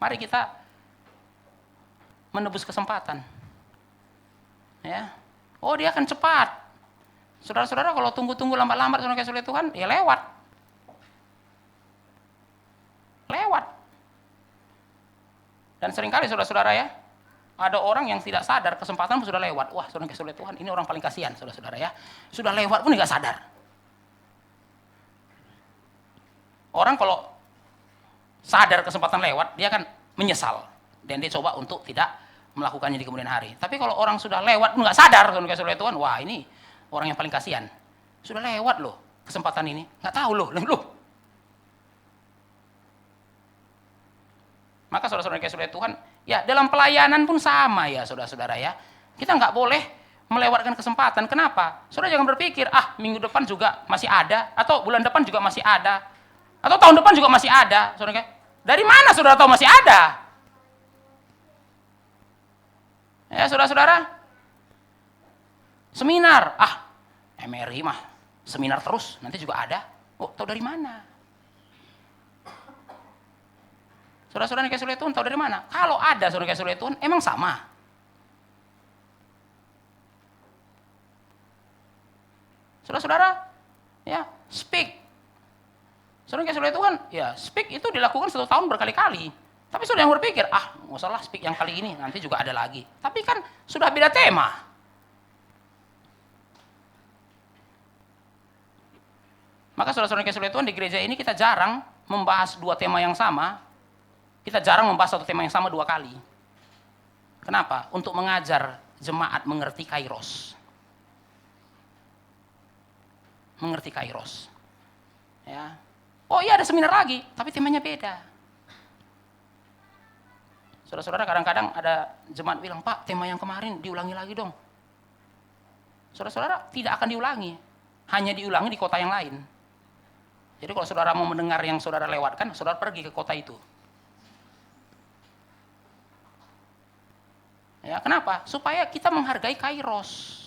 mari kita menebus kesempatan. Ya. Oh, dia akan cepat. Saudara-saudara kalau tunggu-tunggu lambat-lambat saudara kasih oleh Tuhan, ya lewat. Lewat. Dan seringkali saudara-saudara ya, ada orang yang tidak sadar kesempatan sudah lewat. Wah, saudara kasih oleh Tuhan, ini orang paling kasihan saudara-saudara ya. Sudah lewat pun enggak sadar. Orang kalau sadar kesempatan lewat, dia akan menyesal. Dan dia coba untuk tidak melakukannya di kemudian hari. Tapi kalau orang sudah lewat nggak sadar, kalau kasih oleh Tuhan, wah ini orang yang paling kasihan. Sudah lewat loh kesempatan ini, nggak tahu loh. Maka saudara-saudara yang kasih oleh Tuhan, ya dalam pelayanan pun sama ya saudara-saudara ya. Kita nggak boleh melewatkan kesempatan. Kenapa? Saudara jangan berpikir, minggu depan juga masih ada, atau bulan depan juga masih ada, atau tahun depan juga masih ada. Saudara, dari mana saudara tahu masih ada? Ya saudara-saudara, seminar, MRI mah seminar terus, nanti juga ada. Oh, tahu dari mana? Saudara-saudara yang kasih oleh Tuhan, tahu dari mana? Kalau ada saudara kasih oleh Tuhan, emang sama. Saudara-saudara, ya speak. Saudara kasih oleh Tuhan, ya speak itu dilakukan 1 tahun berkali-kali. Tapi sudah yang berpikir, nggak usah lah speak yang kali ini, nanti juga ada lagi. Tapi kan sudah beda tema. Maka saudara-saudara yang kasih Tuhan, di gereja ini kita jarang membahas dua tema yang sama. Kita jarang membahas satu tema yang sama dua kali. Kenapa? Untuk mengajar jemaat mengerti kairos. Mengerti kairos. Ya. Oh iya, ada seminar lagi, tapi temanya beda. Saudara-saudara, kadang-kadang ada jemaat bilang, Pak, tema yang kemarin diulangi lagi dong. Saudara-saudara, tidak akan diulangi. Hanya diulangi di kota yang lain. Jadi kalau saudara mau mendengar yang saudara lewatkan, saudara pergi ke kota itu. Ya, kenapa? Supaya kita menghargai kairos.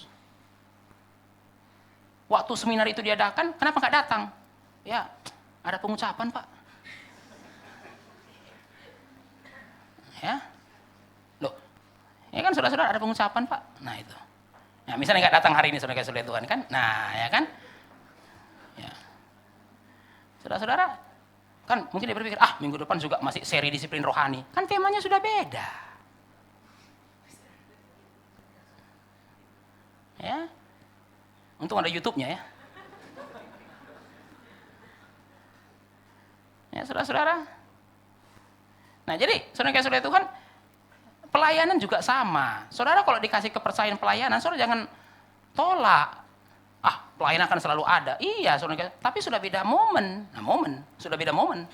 Waktu seminar itu diadakan, kenapa nggak datang? Ya, ada pengucapan, Pak. Ya, loh, ya kan saudara-saudara ada pengucapan, Pak. Nah itu. Ya, misalnya nggak datang hari ini saudara-saudara Tuhan kan? Nah, ya kan? Ya. Saudara-saudara, kan mungkin dia berpikir, minggu depan juga masih seri disiplin rohani. Kan temanya sudah beda. Ya. Untung ada YouTube-nya ya. Ya, saudara-saudara. Nah, jadi saudara-saudara Tuhan, pelayanan juga sama. Saudara kalau dikasih kepercayaan pelayanan, saudara jangan tolak. Pelayanan akan selalu ada. Iya, saudara, tapi sudah beda momen. Nah, sudah beda momen.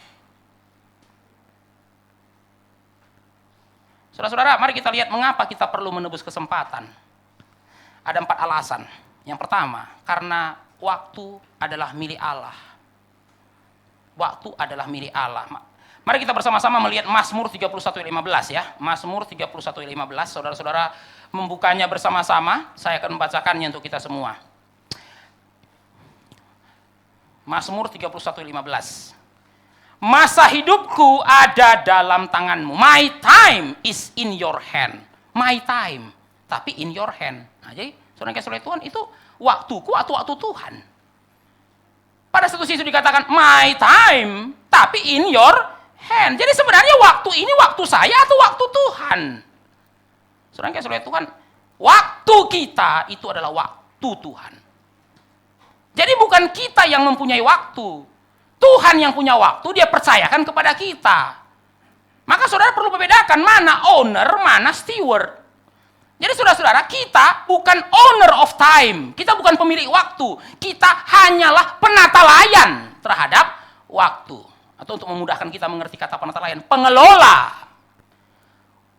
Saudara-saudara, mari kita lihat mengapa kita perlu menebus kesempatan. Ada 4 alasan. Yang pertama, karena waktu adalah milik Allah. Waktu adalah milik Allah. Mari kita bersama-sama melihat Mazmur 31:15 ya. Mazmur 31:15. Saudara-saudara membukanya bersama-sama. Saya akan membacakannya untuk kita semua. Mazmur 31:15. Masa hidupku ada dalam tanganmu. My time is in your hand. My time, tapi in your hand. Nah, jadi saudara Tuhan itu waktuku atau waktu Tuhan. Pada satu sisi dikatakan my time, tapi in your hand. Jadi sebenarnya waktu ini waktu saya atau waktu Tuhan. Saudara Tuhan, waktu kita itu adalah waktu Tuhan. Jadi bukan kita yang mempunyai waktu. Tuhan yang punya waktu, dia percayakan kepada kita. Maka saudara perlu membedakan mana owner, mana steward. Jadi saudara-saudara, kita bukan owner of time. Kita bukan pemilik waktu. Kita hanyalah penata layan terhadap waktu. Atau untuk memudahkan kita mengerti kata penata layan, pengelola.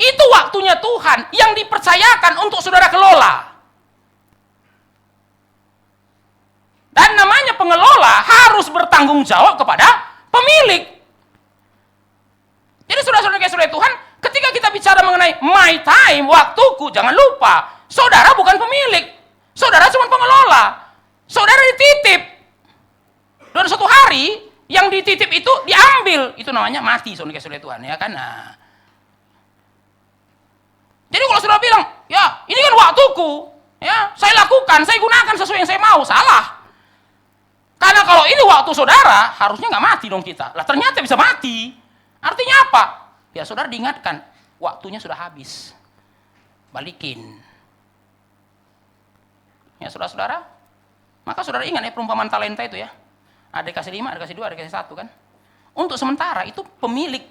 Itu waktunya Tuhan yang dipercayakan untuk saudara kelola. Dan namanya pengelola harus bertanggung jawab kepada pemilik. Jadi saudara-saudara Tuhan, ketika kita bicara mengenai my time, waktuku, jangan lupa, saudara bukan pemilik. Saudara cuma pengelola. Saudara dititip. Dan suatu hari, yang dititip itu diambil. Itu namanya mati, saudara-saudara Tuhan. Ya kan? Nah. Jadi kalau saudara bilang, ya ini kan waktuku. Ya, saya lakukan, saya gunakan sesuai yang saya mau. Salah. Karena kalau ini waktu saudara, harusnya nggak mati dong kita. Lah ternyata bisa mati. Artinya apa? Ya saudara diingatkan, waktunya sudah habis. Balikin. Ya saudara-saudara, maka saudara ingat ya perumpamaan talenta itu ya. Ada dikasih 5, ada dikasih 2, ada dikasih 1 kan. Untuk sementara itu pemilik.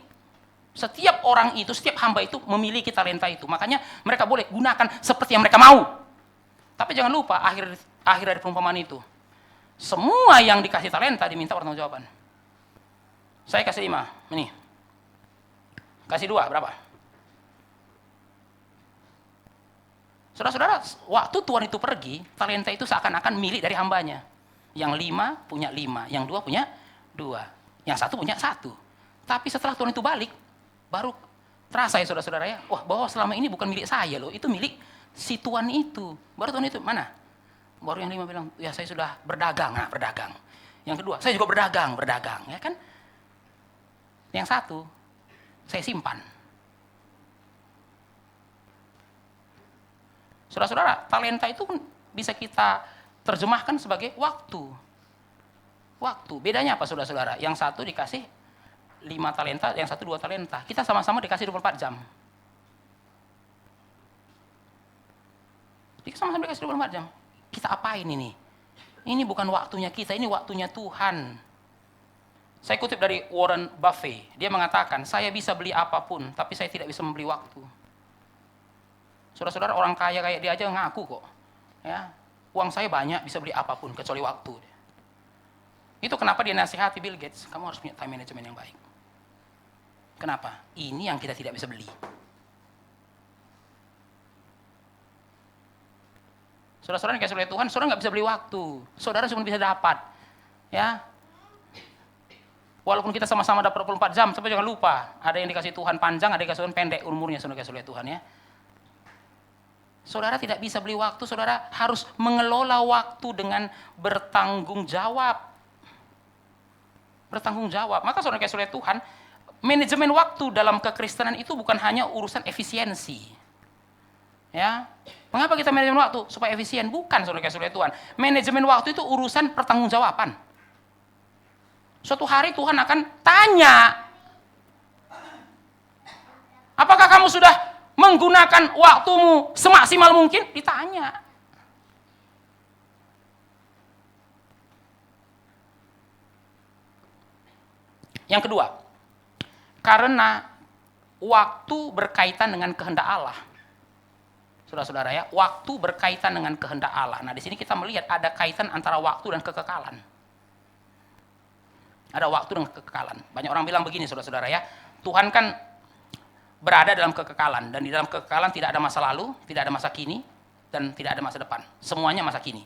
Setiap orang itu, setiap hamba itu memiliki talenta itu. Makanya mereka boleh gunakan seperti yang mereka mau. Tapi jangan lupa, akhir dari perumpamaan itu. Semua yang dikasih talenta diminta pertanggungjawaban. Saya kasih 5, ini. Kasih 2, berapa? Saudara-saudara, waktu Tuhan itu pergi, talenta itu seakan-akan milik dari hambanya. Yang 5 punya 5, yang 2 punya 2, yang 1 punya 1. Tapi setelah Tuhan itu balik, baru terasa ya saudara-saudara ya, wah bahwa selama ini bukan milik saya loh, itu milik si Tuhan itu. Baru Tuhan itu, mana? Baru yang 5 bilang, ya saya sudah berdagang, berdagang. Yang kedua, saya juga berdagang, ya kan? Yang 1, saya simpan. Saudara-saudara, talenta itu bisa kita terjemahkan sebagai waktu. Waktu, bedanya apa saudara-saudara? Yang 1 dikasih 5 talenta, yang 1 2 talenta. Kita sama-sama dikasih 24 jam. Kita sama-sama dikasih 24 jam. Kita apain ini? Ini bukan waktunya kita, ini waktunya Tuhan. Saya kutip dari Warren Buffett. Dia mengatakan, saya bisa beli apapun, tapi saya tidak bisa membeli waktu. Saudara-saudara, orang kaya kayak dia aja ngaku kok. Ya, uang saya banyak, bisa beli apapun, kecuali waktu. Itu kenapa dia nasihati Bill Gates, kamu harus punya time management yang baik. Kenapa? Ini yang kita tidak bisa beli. Saudara-saudara yang kasih oleh Tuhan, saudara nggak bisa beli waktu. Saudara cuma bisa dapat. Ya. Walaupun kita sama-sama dapat 24 jam, tapi jangan lupa, ada yang dikasih Tuhan panjang, ada yang dikasih Tuhan pendek umurnya, saudara kasih oleh Tuhan ya. Saudara tidak bisa beli waktu, saudara harus mengelola waktu dengan bertanggung jawab. Bertanggung jawab. Maka saudara kasih oleh Tuhan, manajemen waktu dalam kekristenan itu bukan hanya urusan efisiensi. Ya. Mengapa kita manajemen waktu? Supaya efisien. Bukan, saudara kasih oleh Tuhan. Manajemen waktu itu urusan pertanggungjawaban. Suatu hari Tuhan akan tanya, apakah kamu sudah menggunakan waktumu semaksimal mungkin? Ditanya. Yang kedua, karena waktu berkaitan dengan kehendak Allah. Saudara-saudara ya, waktu berkaitan dengan kehendak Allah. Nah, di sini kita melihat ada kaitan antara waktu dan kekekalan. Ada waktu dan kekekalan. Banyak orang bilang begini, saudara-saudara ya, Tuhan kan berada dalam kekekalan, dan di dalam kekekalan tidak ada masa lalu, tidak ada masa kini, dan tidak ada masa depan. Semuanya masa kini.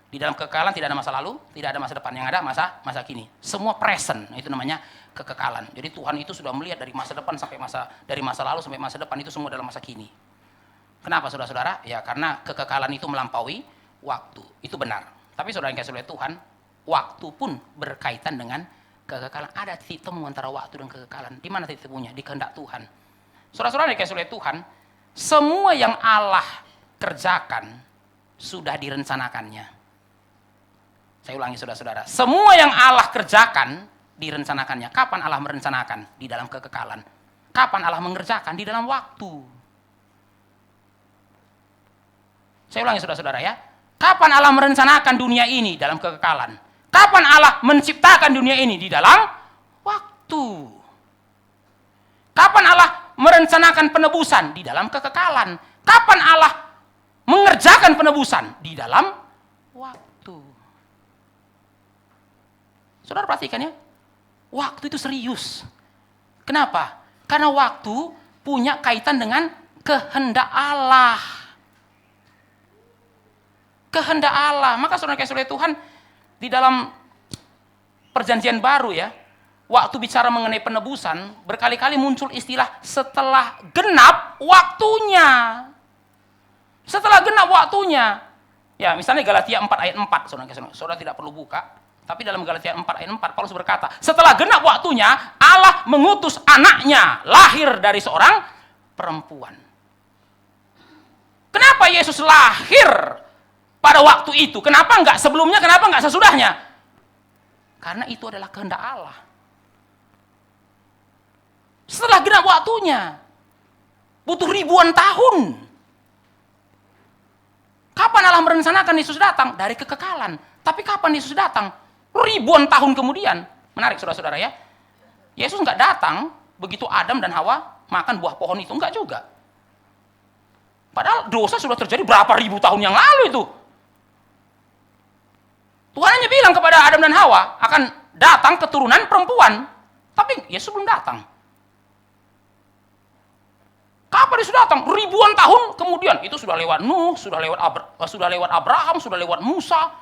Di dalam kekekalan tidak ada masa lalu, tidak ada masa depan, yang ada masa kini. Semua present, itu namanya kekekalan. Jadi Tuhan itu sudah melihat dari masa depan sampai dari masa lalu sampai masa depan, itu semua dalam masa kini. Kenapa, saudara-saudara? Ya karena kekekalan itu melampaui waktu. Itu benar. Tapi saudara yang kasih oleh Tuhan, waktu pun berkaitan dengan kekekalan. Ada titik temu antara waktu dan kekekalan. Di mana titik temunya? Di kehendak Tuhan. Saudara-saudara yang dikasih oleh Tuhan, semua yang Allah kerjakan sudah direncanakannya. Saya ulangi, saudara-saudara. Semua yang Allah kerjakan direncanakannya. Kapan Allah merencanakan? Di dalam kekekalan. Kapan Allah mengerjakan? Di dalam waktu. Saya ulangi, saudara-saudara ya. Kapan Allah merencanakan dunia ini? Dalam kekekalan. Kapan Allah menciptakan dunia ini? Di dalam waktu. Kapan Allah merencanakan penebusan? Di dalam kekekalan. Kapan Allah mengerjakan penebusan? Di dalam waktu. Saudara perhatikan ya. Waktu itu serius. Kenapa? Karena waktu punya kaitan dengan kehendak Allah. Kehendak Allah. Maka saudara kasih oleh Tuhan, di dalam perjanjian baru ya, waktu bicara mengenai penebusan, berkali-kali muncul istilah setelah genap waktunya. Setelah genap waktunya. Ya, misalnya Galatia 4 ayat 4, saudara tidak perlu buka, tapi dalam Galatia 4 ayat 4, Paulus berkata, setelah genap waktunya, Allah mengutus anaknya, lahir dari seorang perempuan. Kenapa Yesus lahir pada waktu itu? Kenapa enggak sebelumnya? Kenapa enggak sesudahnya? Karena itu adalah kehendak Allah. Setelah genap waktunya, butuh ribuan tahun. Kapan Allah merencanakan Yesus datang? Dari kekekalan. Tapi kapan Yesus datang? Ribuan tahun kemudian. Menarik, saudara-saudara ya. Yesus enggak datang begitu Adam dan Hawa makan buah pohon itu. Enggak juga. Padahal dosa sudah terjadi berapa ribu tahun yang lalu itu. Tuhan hanya bilang kepada Adam dan Hawa akan datang keturunan perempuan. Tapi Yesus belum datang. Kapan Yesus datang? Ribuan tahun kemudian. Itu sudah lewat Nuh, sudah lewat Abraham, sudah lewat Musa,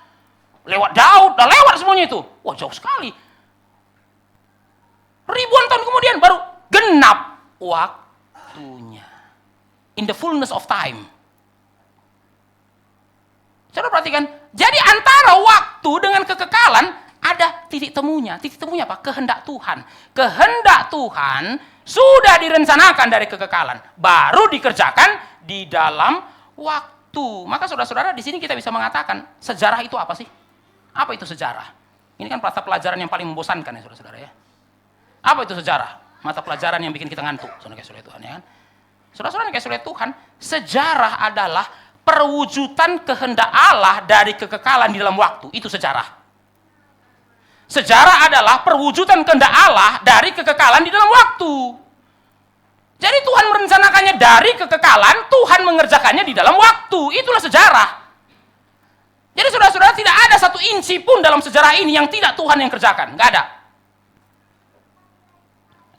lewat Daud, sudah lewat semuanya itu. Wah, jauh sekali. Ribuan tahun kemudian baru genap waktunya. In the fullness of time. Saudara perhatikan, jadi antara waktu dengan kekekalan ada titik temunya. Titik temunya apa? Kehendak Tuhan. Kehendak Tuhan sudah direncanakan dari kekekalan, baru dikerjakan di dalam waktu. Maka saudara-saudara, di sini kita bisa mengatakan sejarah itu apa sih? Apa itu sejarah? Ini kan mata pelajaran yang paling membosankan ya saudara-saudara ya. Apa itu sejarah? Mata pelajaran yang bikin kita ngantuk, saudara-saudara Tuhan ya kan. Saudara-saudara yang kasih oleh Tuhan, sejarah adalah perwujudan kehendak Allah dari kekekalan di dalam waktu. Itu sejarah. Sejarah adalah perwujudan kehendak Allah dari kekekalan di dalam waktu. Jadi Tuhan merencanakannya dari kekekalan, Tuhan mengerjakannya di dalam waktu. Itulah sejarah. Jadi saudara-saudara, tidak ada satu inci pun dalam sejarah ini yang tidak Tuhan yang kerjakan. Nggak ada.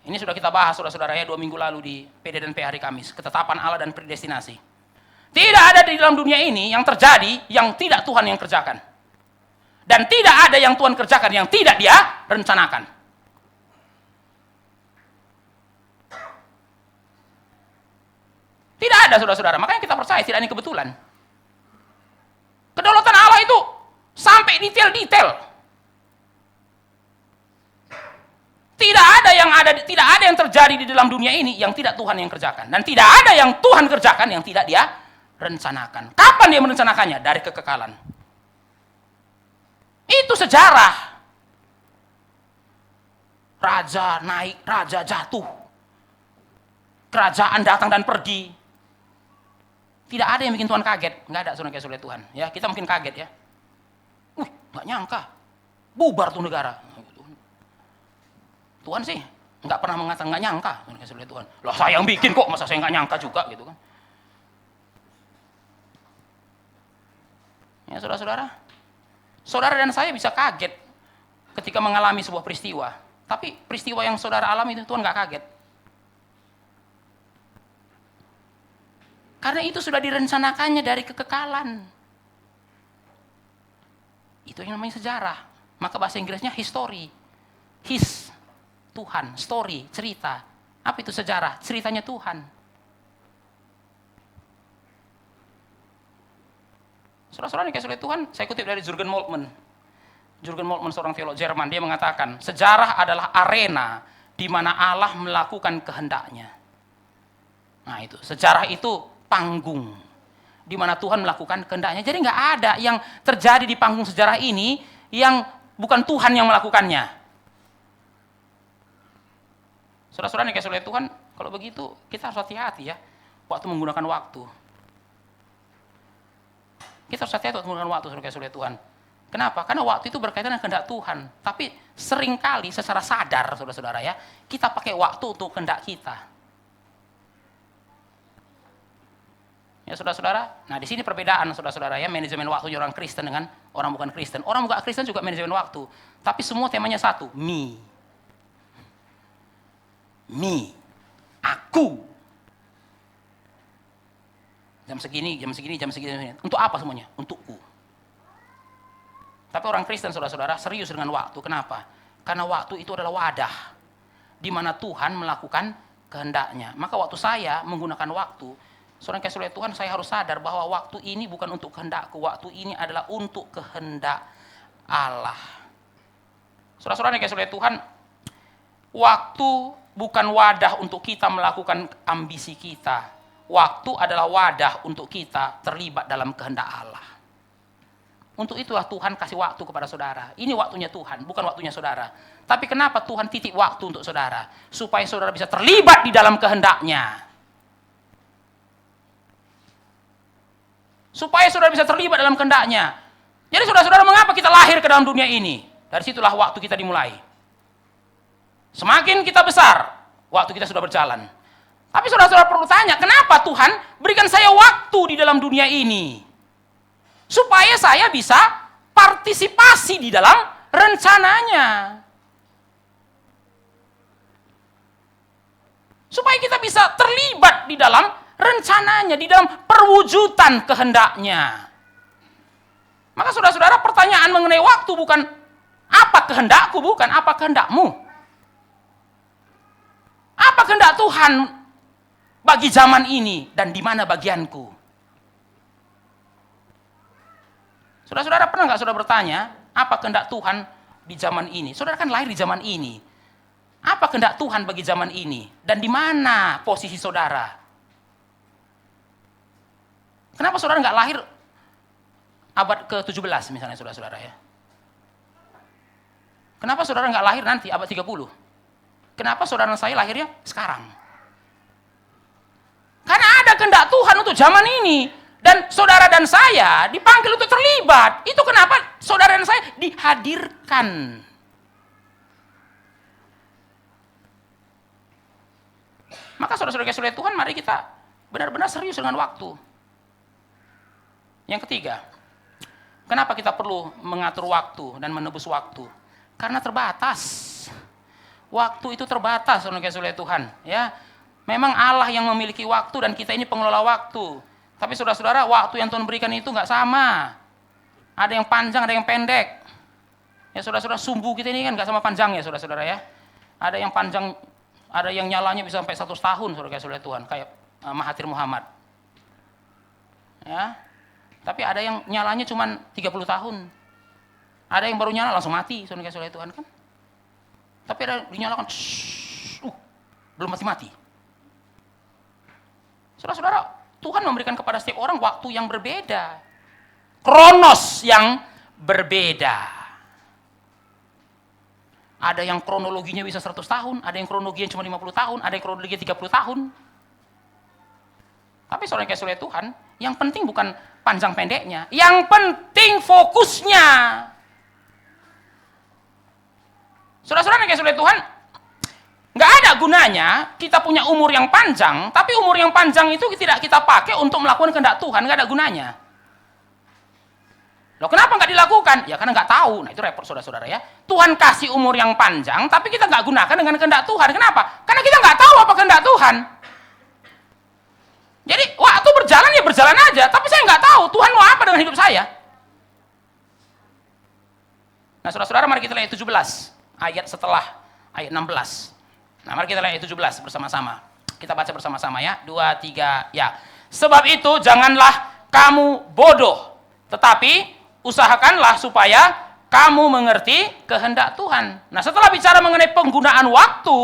Ini sudah kita bahas saudara-saudara ya 2 minggu lalu di PD dan P hari Kamis. Ketetapan Allah dan predestinasi. Tidak ada di dalam dunia ini yang terjadi yang tidak Tuhan yang kerjakan. Dan tidak ada yang Tuhan kerjakan yang tidak Dia rencanakan. Tidak ada saudara-saudara. Makanya kita percaya tidak ada kebetulan. Kedaulatan Allah itu sampai detail-detail. Tidak ada yang terjadi di dalam dunia ini yang tidak Tuhan yang kerjakan, dan tidak ada yang Tuhan kerjakan yang tidak Dia rencanakan. Kapan Dia merencanakannya? Dari kekekalan. Itu sejarah. Raja naik, raja jatuh. Kerajaan datang dan pergi. Tidak ada yang bikin Tuhan kaget. Nggak ada saudara Tuhan. Ya, kita mungkin kaget ya. Nggak nyangka. Bubar tuh negara. Tuhan sih nggak pernah mengatakan nggak nyangka. Saudara Tuhan. Loh, saya yang bikin kok, masa saya nggak nyangka juga gitu kan. Ya saudara-saudara. Saudara dan saya bisa kaget ketika mengalami sebuah peristiwa. Tapi peristiwa yang saudara alami itu Tuhan nggak kaget. Karena itu sudah direncanakannya dari kekekalan. Itu yang namanya sejarah. Maka bahasa Inggrisnya history. His, Tuhan. Story, cerita. Apa itu sejarah? Ceritanya Tuhan. Saudara-saudara yang kasih Tuhan, saya kutip dari Jürgen Moltmann. Jürgen Moltmann seorang teolog Jerman, dia mengatakan, sejarah adalah arena di mana Allah melakukan kehendaknya. Nah itu, sejarah itu panggung di mana Tuhan melakukan kehendaknya. Jadi nggak ada yang terjadi di panggung sejarah ini yang bukan Tuhan yang melakukannya. Saudara-saudara yang kasih oleh Tuhan, kalau begitu kita harus hati-hati ya waktu menggunakan waktu. Kita harus hati-hati waktu menggunakan waktu, saudara kasih oleh Tuhan. Kenapa? Karena waktu itu berkaitan dengan kehendak Tuhan. Tapi seringkali secara sadar, saudara-saudara ya, kita pakai waktu untuk kehendak kita. Ya saudara-saudara, nah di sini perbedaan saudara-saudara ya, manajemen waktu orang Kristen dengan orang bukan Kristen. Orang bukan Kristen juga manajemen waktu, tapi semua temanya satu, me, aku. Jam segini. Untuk apa semuanya? Untukku. Tapi orang Kristen saudara-saudara serius dengan waktu. Kenapa? Karena waktu itu adalah wadah di mana Tuhan melakukan kehendaknya. Maka waktu saya menggunakan waktu, seorang kasih oleh Tuhan, saya harus sadar bahwa waktu ini bukan untuk kehendakku, waktu ini adalah untuk kehendak Allah. Saudara-saudara yang kasih oleh Tuhan, waktu bukan wadah untuk kita melakukan ambisi kita. Waktu adalah wadah untuk kita terlibat dalam kehendak Allah. Untuk itulah Tuhan kasih waktu kepada saudara. Ini waktunya Tuhan, bukan waktunya saudara. Tapi kenapa Tuhan titip waktu untuk saudara? Supaya saudara bisa terlibat di dalam kehendaknya. Supaya saudara bisa terlibat dalam kehendaknya. Jadi saudara-saudara, mengapa kita lahir ke dalam dunia ini? Dari situlah waktu kita dimulai. Semakin kita besar, waktu kita sudah berjalan. Tapi saudara-saudara perlu tanya, kenapa Tuhan berikan saya waktu di dalam dunia ini? Supaya saya bisa partisipasi di dalam rencananya. Supaya kita bisa terlibat di dalam rencananya, di dalam perwujudan kehendaknya. Maka saudara-saudara, pertanyaan mengenai waktu bukan apa kehendakku, bukan apa kehendakmu. Apa kehendak Tuhan bagi zaman ini dan di mana bagianku? Saudara-saudara pernah nggak saudara bertanya, apa kehendak Tuhan di zaman ini? Saudara kan lahir di zaman ini. Apa kehendak Tuhan bagi zaman ini dan di mana posisi saudara? Kenapa saudara nggak lahir abad ke-17 misalnya saudara-saudara ya? Kenapa saudara nggak lahir nanti abad 30? Kenapa saudara saya lahirnya sekarang? Karena ada kehendak Tuhan untuk zaman ini. Dan saudara dan saya dipanggil untuk terlibat. Itu kenapa saudara dan saya dihadirkan. Maka saudara-saudara Tuhan, mari kita benar-benar serius dengan waktu. Yang ketiga, kenapa kita perlu mengatur waktu dan menebus waktu? Karena terbatas. Waktu itu terbatas, saudara-saudara Tuhan. Ya, memang Allah yang memiliki waktu dan kita ini pengelola waktu. Tapi saudara-saudara, waktu yang Tuhan berikan itu nggak sama. Ada yang panjang, ada yang pendek. Ya saudara-saudara, sumbu kita ini kan nggak sama panjangnya, saudara-saudara ya. Ada yang panjang, ada yang nyalanya bisa sampai 100 tahun, saudara-saudara Tuhan, kayak Mahathir Muhammad. Ya, tapi ada yang nyalanya cuma 30 tahun. Ada yang baru nyala langsung mati, saudara-saudara Tuhan kan. Tapi ada dinyalakan, belum mati-mati. Saudara-saudara, Tuhan memberikan kepada setiap orang waktu yang berbeda. Kronos yang berbeda. Ada yang kronologinya bisa 100 tahun, ada yang kronologinya cuma 50 tahun, ada yang kronologinya 30 tahun. Tapi saudara-saudara Tuhan, yang penting bukan panjang pendeknya, yang penting fokusnya. Saudara-saudara Tuhan, nggak ada gunanya kita punya umur yang panjang, tapi umur yang panjang itu tidak kita pakai untuk melakukan kehendak Tuhan, nggak ada gunanya. Loh, kenapa nggak dilakukan? Ya karena nggak tahu. Nah itu repot saudara-saudara ya. Tuhan kasih umur yang panjang, tapi kita nggak gunakan dengan kehendak Tuhan. Kenapa? Karena kita nggak tahu apa kehendak Tuhan. Jadi waktu berjalan ya berjalan aja, tapi saya nggak tahu Tuhan mau apa dengan hidup saya. Nah saudara-saudara, mari kita lihat 17 ayat setelah ayat 16. Nah mari kita lihat ayat 17 bersama-sama. Kita baca bersama-sama ya. 2, 3, ya. Sebab itu janganlah kamu bodoh, tetapi usahakanlah supaya kamu mengerti kehendak Tuhan. Nah setelah bicara mengenai penggunaan waktu,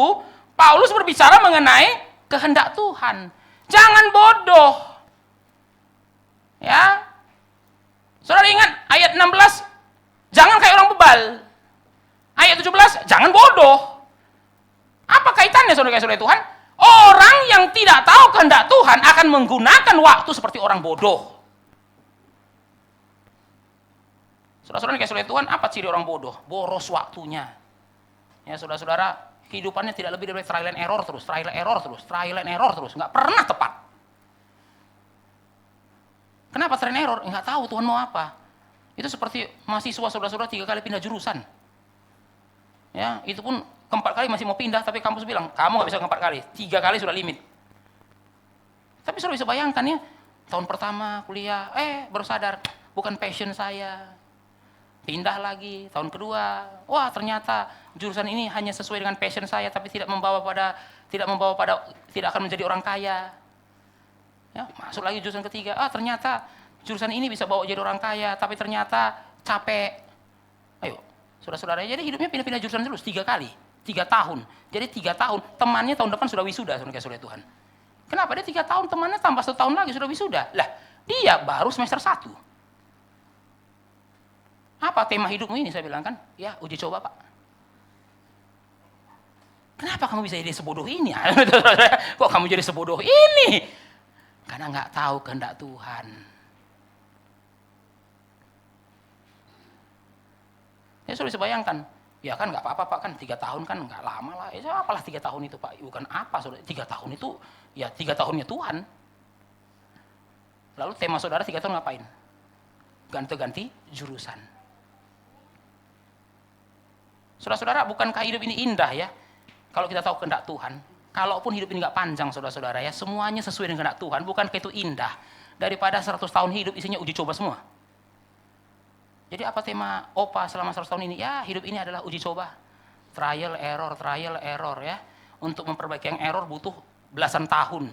Paulus berbicara mengenai kehendak Tuhan. Jangan bodoh. Ya. Saudara ingat ayat 16, jangan kayak orang bebal. Ayat 17, jangan bodoh. Apa kaitannya saudara-saudara Tuhan? Orang yang tidak tahu kehendak Tuhan akan menggunakan waktu seperti orang bodoh. Saudara-saudara Tuhan, apa ciri orang bodoh? Boros waktunya. Ya saudara-saudara, kehidupannya tidak lebih dari trial and error terus, nggak pernah tepat. Kenapa trial and error? Nggak tahu Tuhan mau apa. Itu seperti mahasiswa saudara-saudara 3 kali pindah jurusan. Ya, itu pun keempat kali masih mau pindah, tapi kampus bilang, kamu nggak bisa keempat kali, 3 kali sudah limit. Tapi saudara bisa bayangkan ya, tahun pertama kuliah, baru sadar, bukan passion saya. Pindah lagi, tahun kedua, wah ternyata jurusan ini hanya sesuai dengan passion saya, tapi tidak akan menjadi orang kaya. Ya, masuk lagi jurusan ketiga, ternyata jurusan ini bisa bawa jadi orang kaya, tapi ternyata capek. Ayo, saudara-saudara, jadi hidupnya pindah-pindah jurusan terus 3 kali, 3 tahun. Jadi 3 tahun, temannya tahun depan sudah wisuda, saudara Tuhan. Kenapa dia 3 tahun, temannya tambah 1 tahun lagi sudah wisuda? Lah, dia baru semester 1. Apa tema hidupmu ini? Saya bilang kan, ya uji coba Pak. Kenapa kamu bisa jadi sebodoh ini? Kok kamu jadi sebodoh ini? Karena nggak tahu kehendak Tuhan. Ya sudah bisa bayangkan, ya kan nggak apa-apa Pak, kan 3 tahun kan nggak lama lah. Ya apalah 3 tahun itu Pak, bukan apa saudara, 3 tahun itu ya 3 tahunnya Tuhan. Lalu tema saudara 3 tahun ngapain? Ganti-ganti jurusan. Saudara-saudara, bukankah hidup ini indah ya? Kalau kita tahu kehendak Tuhan. Kalaupun hidup ini nggak panjang, saudara-saudara ya, semuanya sesuai dengan kehendak Tuhan. Bukankah itu indah? Daripada 100 tahun hidup isinya uji coba semua. Jadi apa tema OPA selama 100 tahun ini? Ya, hidup ini adalah uji coba. Trial, error ya. Untuk memperbaiki yang error butuh belasan tahun.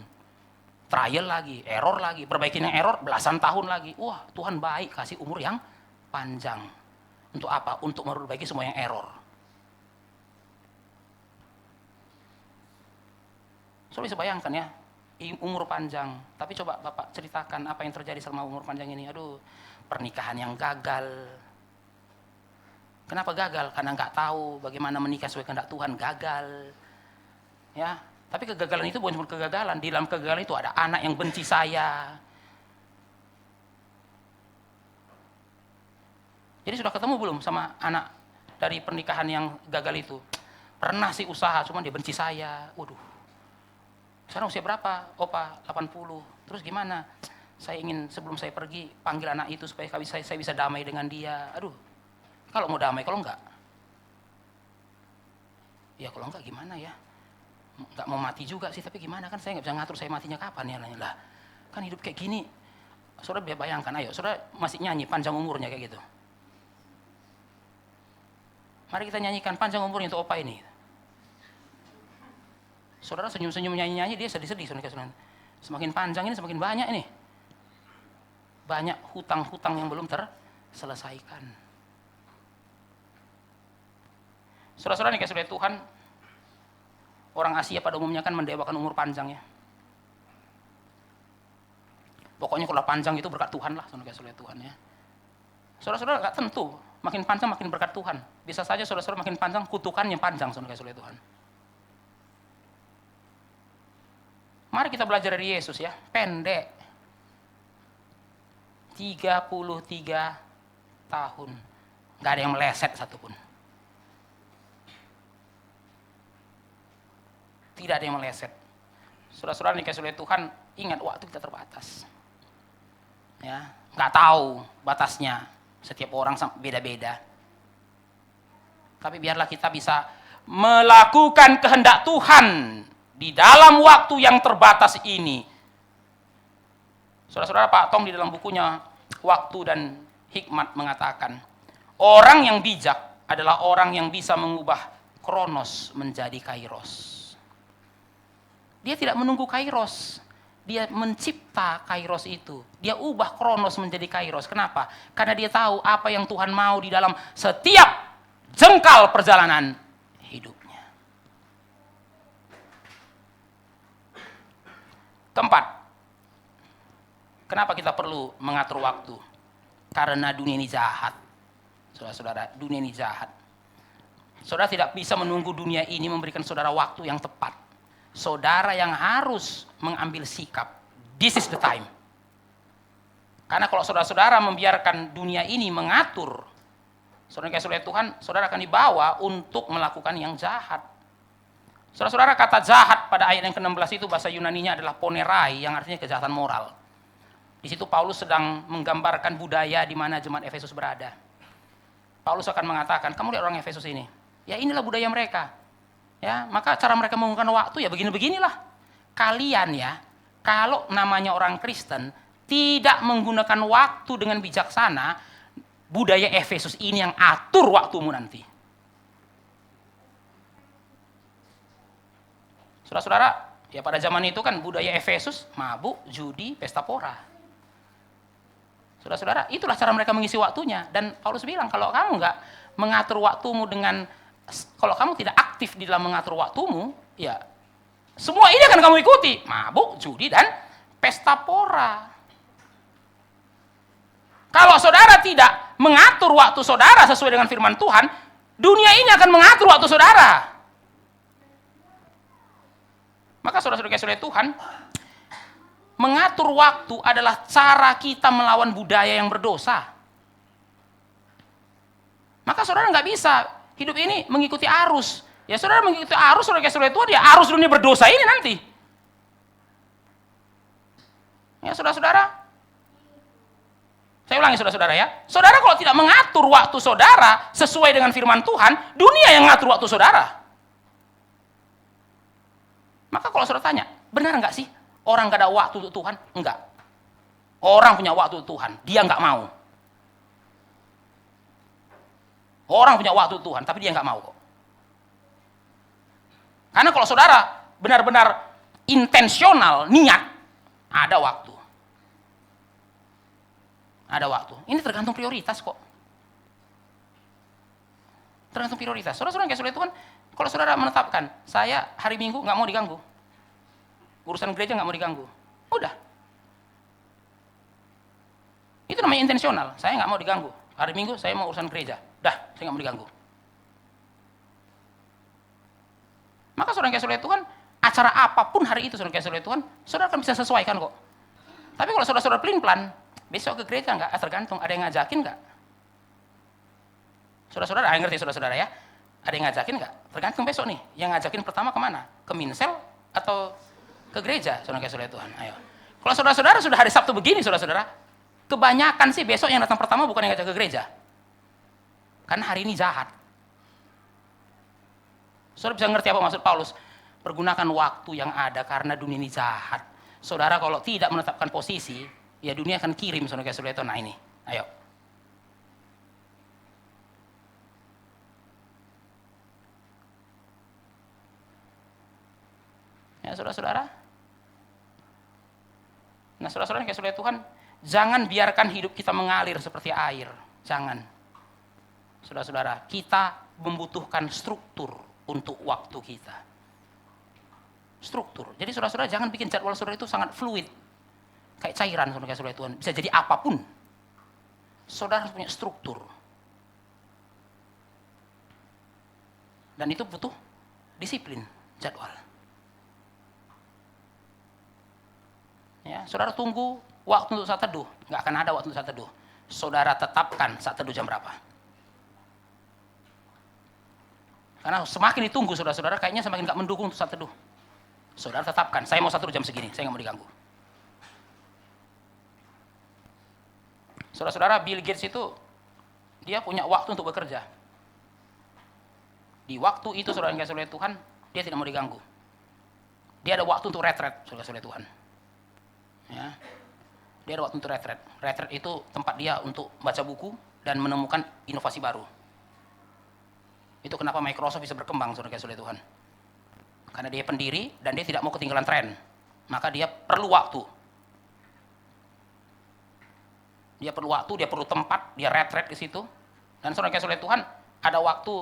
Trial lagi, error lagi. Perbaikin yang error belasan tahun lagi. Wah, Tuhan baik, kasih umur yang panjang. Untuk apa? Untuk memperbaiki semua yang error. Soalnya bisa bayangkan ya, umur panjang. Tapi coba Bapak ceritakan apa yang terjadi selama umur panjang ini. Aduh, pernikahan yang gagal. Kenapa gagal? Karena nggak tahu bagaimana menikah sesuai kehendak Tuhan, gagal. Ya, tapi kegagalan itu bukan cuma kegagalan. Di dalam kegagalan itu ada anak yang benci saya. Jadi sudah ketemu belum sama anak dari pernikahan yang gagal itu? Pernah sih usaha, cuman dia benci saya. Waduh. Sekarang usia berapa? Opa, 80. Terus gimana? Saya ingin sebelum saya pergi, panggil anak itu supaya saya bisa damai dengan dia. Aduh, kalau mau damai, kalau enggak? Ya kalau enggak gimana ya? Enggak mau mati juga sih, tapi gimana kan saya nggak bisa ngatur saya matinya kapan ya. Lah, kan hidup kayak gini. Saudara bayangkan, ayo, saudara masih nyanyi panjang umurnya kayak gitu. Mari kita nyanyikan panjang umurnya untuk opa ini. Saudara senyum-senyum nyanyi-nyanyi, dia sedih-sedih. Semakin panjang ini semakin banyak ini. Banyak hutang-hutang yang belum terselesaikan. Saudara-saudara nih kasih Tuhan, orang Asia pada umumnya kan mendewakan umur panjang ya. Pokoknya kalau panjang itu berkat Tuhan lah, saudara kasih Tuhan ya. Saudara-saudara nggak tentu, makin panjang makin berkat Tuhan. Bisa saja saudara-saudara makin panjang, kutukannya panjang, saudara kasih Tuhan. Mari kita belajar dari Yesus ya, pendek. 33 tahun. Nggak ada yang meleset satupun. Tidak ada yang meleset. Saudara-saudara dikasih oleh Tuhan, ingat waktu kita terbatas. Ya, nggak tahu batasnya. Setiap orang beda-beda. Tapi biarlah kita bisa melakukan kehendak Tuhan di dalam waktu yang terbatas ini. Saudara-saudara, Pak Tom di dalam bukunya Waktu dan Hikmat mengatakan, orang yang bijak adalah orang yang bisa mengubah Kronos menjadi Kairos. Dia tidak menunggu Kairos. Dia mencipta Kairos itu. Dia ubah Kronos menjadi Kairos. Kenapa? Karena dia tahu apa yang Tuhan mau di dalam setiap jengkal perjalanan hidupnya. Keempat, kenapa kita perlu mengatur waktu? Karena dunia ini jahat. Saudara-saudara, dunia ini jahat. Saudara tidak bisa menunggu dunia ini memberikan saudara waktu yang tepat. Saudara yang harus mengambil sikap. This is the time. Karena kalau saudara-saudara membiarkan dunia ini mengatur, saudara kasih oleh Tuhan, saudara akan dibawa untuk melakukan yang jahat. Saudara-saudara, kata jahat pada ayat yang ke-16 itu bahasa Yunaninya adalah ponerai, yang artinya kejahatan moral. Di situ Paulus sedang menggambarkan budaya di mana jemaat Efesus berada. Paulus akan mengatakan, kamu lihat orang Efesus ini, ya inilah budaya mereka. Ya, maka cara mereka menggunakan waktu ya begini-beginilah. Kalian ya, kalau namanya orang Kristen tidak menggunakan waktu dengan bijaksana, budaya Efesus ini yang atur waktumu nanti. Saudara-saudara, ya pada zaman itu kan budaya Efesus mabuk, judi, pesta pora. Saudara-saudara, itulah cara mereka mengisi waktunya. Dan Paulus bilang, kalau kamu nggak mengatur waktumu kalau kamu tidak aktif di dalam mengatur waktumu, ya semua ini akan kamu ikuti. Mabuk, judi, dan pesta pora. Kalau saudara tidak mengatur waktu saudara sesuai dengan firman Tuhan, dunia ini akan mengatur waktu saudara. Maka saudara-saudara kasih oleh Tuhan, mengatur waktu adalah cara kita melawan budaya yang berdosa. Maka saudara nggak bisa hidup ini mengikuti arus. Ya saudara mengikuti arus, saudara kasih oleh Tuhan, ya arus dunia berdosa ini nanti. Ya saudara-saudara, saya ulangi saudara-saudara ya. Saudara kalau tidak mengatur waktu saudara sesuai dengan firman Tuhan, dunia yang ngatur waktu saudara. Maka kalau saudara tanya, benar nggak sih orang nggak ada waktu untuk Tuhan? Enggak. Orang punya waktu untuk Tuhan, dia nggak mau. Orang punya waktu Tuhan, tapi dia nggak mau kok. Karena kalau saudara benar-benar intensional, niat, ada waktu. Ada waktu. Ini tergantung prioritas kok. Tergantung prioritas. Saudara-saudara yang kasih oleh Tuhan, kalau saudara menetapkan, saya hari Minggu nggak mau diganggu. Urusan gereja nggak mau diganggu. Udah. Itu namanya intensional. Saya nggak mau diganggu. Hari Minggu saya mau urusan gereja. Dah, saya nggak mau diganggu. Maka saudara yang kasih oleh Tuhan, acara apapun hari itu saudara yang kasih oleh Tuhan, saudara akan bisa sesuaikan kok. Tapi kalau saudara-saudara pelin-pelan, besok ke gereja nggak? Tergantung, ada yang ngajakin nggak? Saudara-saudara, ngerti saudara-saudara ya? Ada yang ngajakin nggak? Tergantung besok nih. Yang ngajakin pertama kemana? Ke Minsel atau ke gereja? Saudara-saudara Tuhan, ayo. Kalau saudara-saudara sudah hari Sabtu begini, saudara-saudara, kebanyakan sih besok yang datang pertama bukan yang ngajak ke gereja. Karena hari ini jahat. Saudara bisa ngerti apa maksud Paulus? Pergunakan waktu yang ada karena dunia ini jahat. Saudara kalau tidak menetapkan posisi, ya dunia akan kirim saudara-saudara itu. Nah ini, ayo. Ya saudara-saudara. Nah saudara-saudara kayak saudara Tuhan, jangan biarkan hidup kita mengalir seperti air. Jangan. Saudara-saudara, kita membutuhkan struktur untuk waktu kita. Struktur. Jadi saudara-saudara jangan bikin jadwal saudara itu sangat fluid. Kayak cairan saudara-saudara Tuhan. Bisa jadi apapun. Saudara harus punya struktur. Dan itu butuh disiplin jadwal. Ya, saudara tunggu waktu untuk saat teduh. Nggak akan ada waktu untuk saat teduh. Saudara tetapkan saat teduh jam berapa. Karena semakin ditunggu saudara-saudara, kayaknya semakin nggak mendukung untuk saat teduh. Saudara tetapkan, saya mau 1 jam segini, saya nggak mau diganggu. Saudara-saudara, Bill Gates itu, dia punya waktu untuk bekerja. Di waktu itu, saudara-saudara Tuhan, dia tidak mau diganggu. Dia ada waktu untuk retret, saudara-saudara Tuhan. Ya. Dia ada waktu untuk retret. Retret itu tempat dia untuk baca buku dan menemukan inovasi baru. Itu kenapa Microsoft bisa berkembang, saudara-saudara Tuhan. Karena dia pendiri dan dia tidak mau ketinggalan tren. Maka dia perlu waktu. Dia perlu waktu, dia perlu tempat, dia retret di situ. Dan saudara-saudara Tuhan, ada waktu,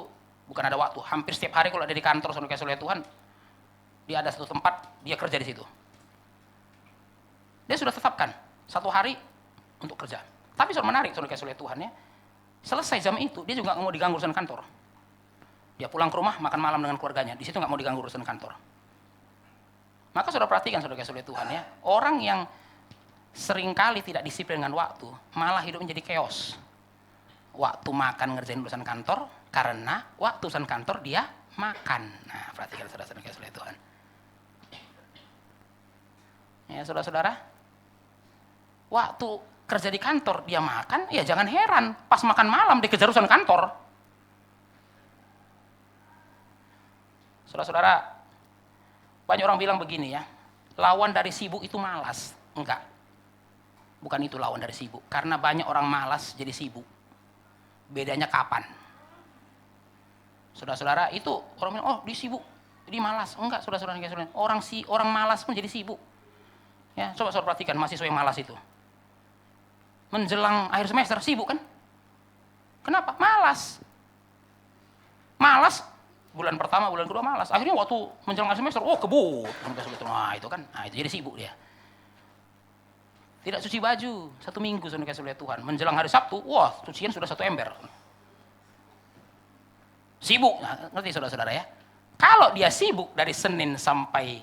bukan ada waktu, hampir setiap hari kalau ada di kantor saudara-saudara Tuhan, dia ada satu tempat, dia kerja di situ. Dia sudah tetapkan 1 hari untuk kerja. Tapi soal menarik saudara-saudara Tuhan ya. Selesai jam itu, dia juga nggak mau diganggu urusan kantor. Dia pulang ke rumah, makan malam dengan keluarganya. Di situ nggak mau diganggu urusan kantor. Maka saudara perhatikan saudara-saudara Tuhan ya. Orang yang seringkali tidak disiplin dengan waktu, malah hidup menjadi chaos. Waktu makan ngerjain urusan kantor, karena waktu urusan kantor dia makan. Nah, perhatikan saudara-saudara Tuhan. Ya saudara-saudara, waktu kerja di kantor dia makan, ya jangan heran pas makan malam dikejar urusan kantor. Saudara-saudara, banyak orang bilang begini ya, lawan dari sibuk itu malas. Enggak, bukan itu lawan dari sibuk. Karena banyak orang malas jadi sibuk. Bedanya kapan? Saudara-saudara, itu orang bilang, oh dia sibuk, dia malas. Enggak, saudara-saudara, orang malas pun jadi sibuk. Ya, coba saudara perhatikan mahasiswa yang malas itu. Menjelang akhir semester sibuk kan? Kenapa? Malas. Malas. Bulan pertama, bulan kedua malas. Akhirnya waktu menjelang akhir semester, kebut. Nah itu kan, itu jadi sibuk dia. Tidak cuci baju 1 minggu saudara Tuhan. Menjelang hari Sabtu, cucian sudah 1 ember. Sibuk, ngerti saudara-saudara ya. Kalau dia sibuk dari Senin sampai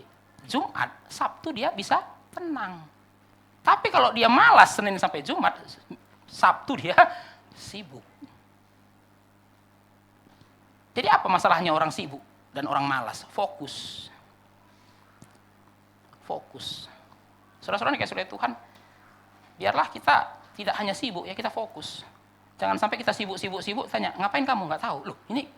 Jumat, Sabtu dia bisa tenang. Tapi kalau dia malas Senin sampai Jumat, Sabtu dia sibuk. Jadi apa masalahnya orang sibuk dan orang malas? Fokus. Fokus. Saudara-saudara kayak saudara Tuhan, biarlah kita tidak hanya sibuk, ya kita fokus. Jangan sampai kita sibuk, tanya, ngapain kamu? Nggak tahu. Loh, ini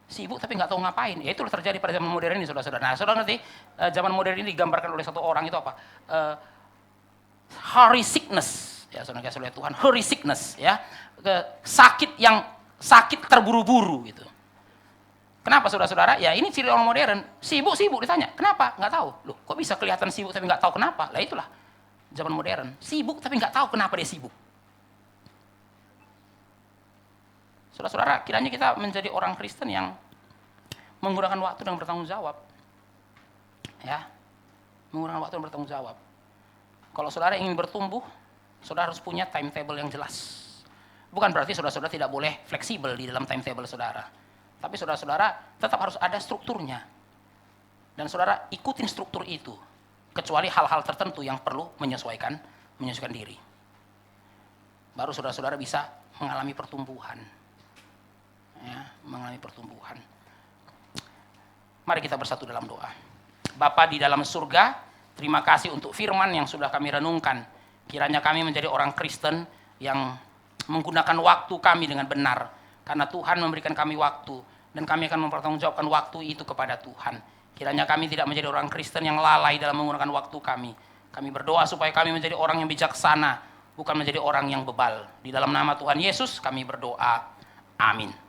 sibuk tapi nggak tahu ngapain. Ya itu terjadi pada zaman modern ini, saudara-saudara. Nah, saudara ngerti, zaman modern ini digambarkan oleh satu orang itu apa? Hurry sickness. Ya, saudara Tuhan, hurry sickness. Ya, sakit yang sakit terburu-buru gitu. Kenapa saudara-saudara? Ya ini ciri orang modern. Sibuk ditanya. Kenapa? Nggak tahu. Loh, kok bisa kelihatan sibuk tapi nggak tahu kenapa? Lah itulah zaman modern. Sibuk tapi nggak tahu kenapa dia sibuk. Saudara-saudara, kiranya kita menjadi orang Kristen yang menggunakan waktu dengan bertanggung jawab. Ya, menggunakan waktu dengan bertanggung jawab. Kalau saudara ingin bertumbuh, saudara harus punya timetable yang jelas. Bukan berarti saudara-saudara tidak boleh fleksibel di dalam timetable saudara. Tapi saudara-saudara tetap harus ada strukturnya. Dan saudara ikutin struktur itu. Kecuali hal-hal tertentu yang perlu menyesuaikan diri. Baru saudara-saudara bisa mengalami pertumbuhan. mengalami pertumbuhan. Mari kita bersatu dalam doa. Bapa di dalam surga, terima kasih untuk firman yang sudah kami renungkan. Kiranya kami menjadi orang Kristen yang menggunakan waktu kami dengan benar. Karena Tuhan memberikan kami waktu, dan kami akan mempertanggungjawabkan waktu itu kepada Tuhan. Kiranya kami tidak menjadi orang Kristen yang lalai dalam menggunakan waktu kami. Kami berdoa supaya kami menjadi orang yang bijaksana, bukan menjadi orang yang bebal. Di dalam nama Tuhan Yesus kami berdoa. Amin.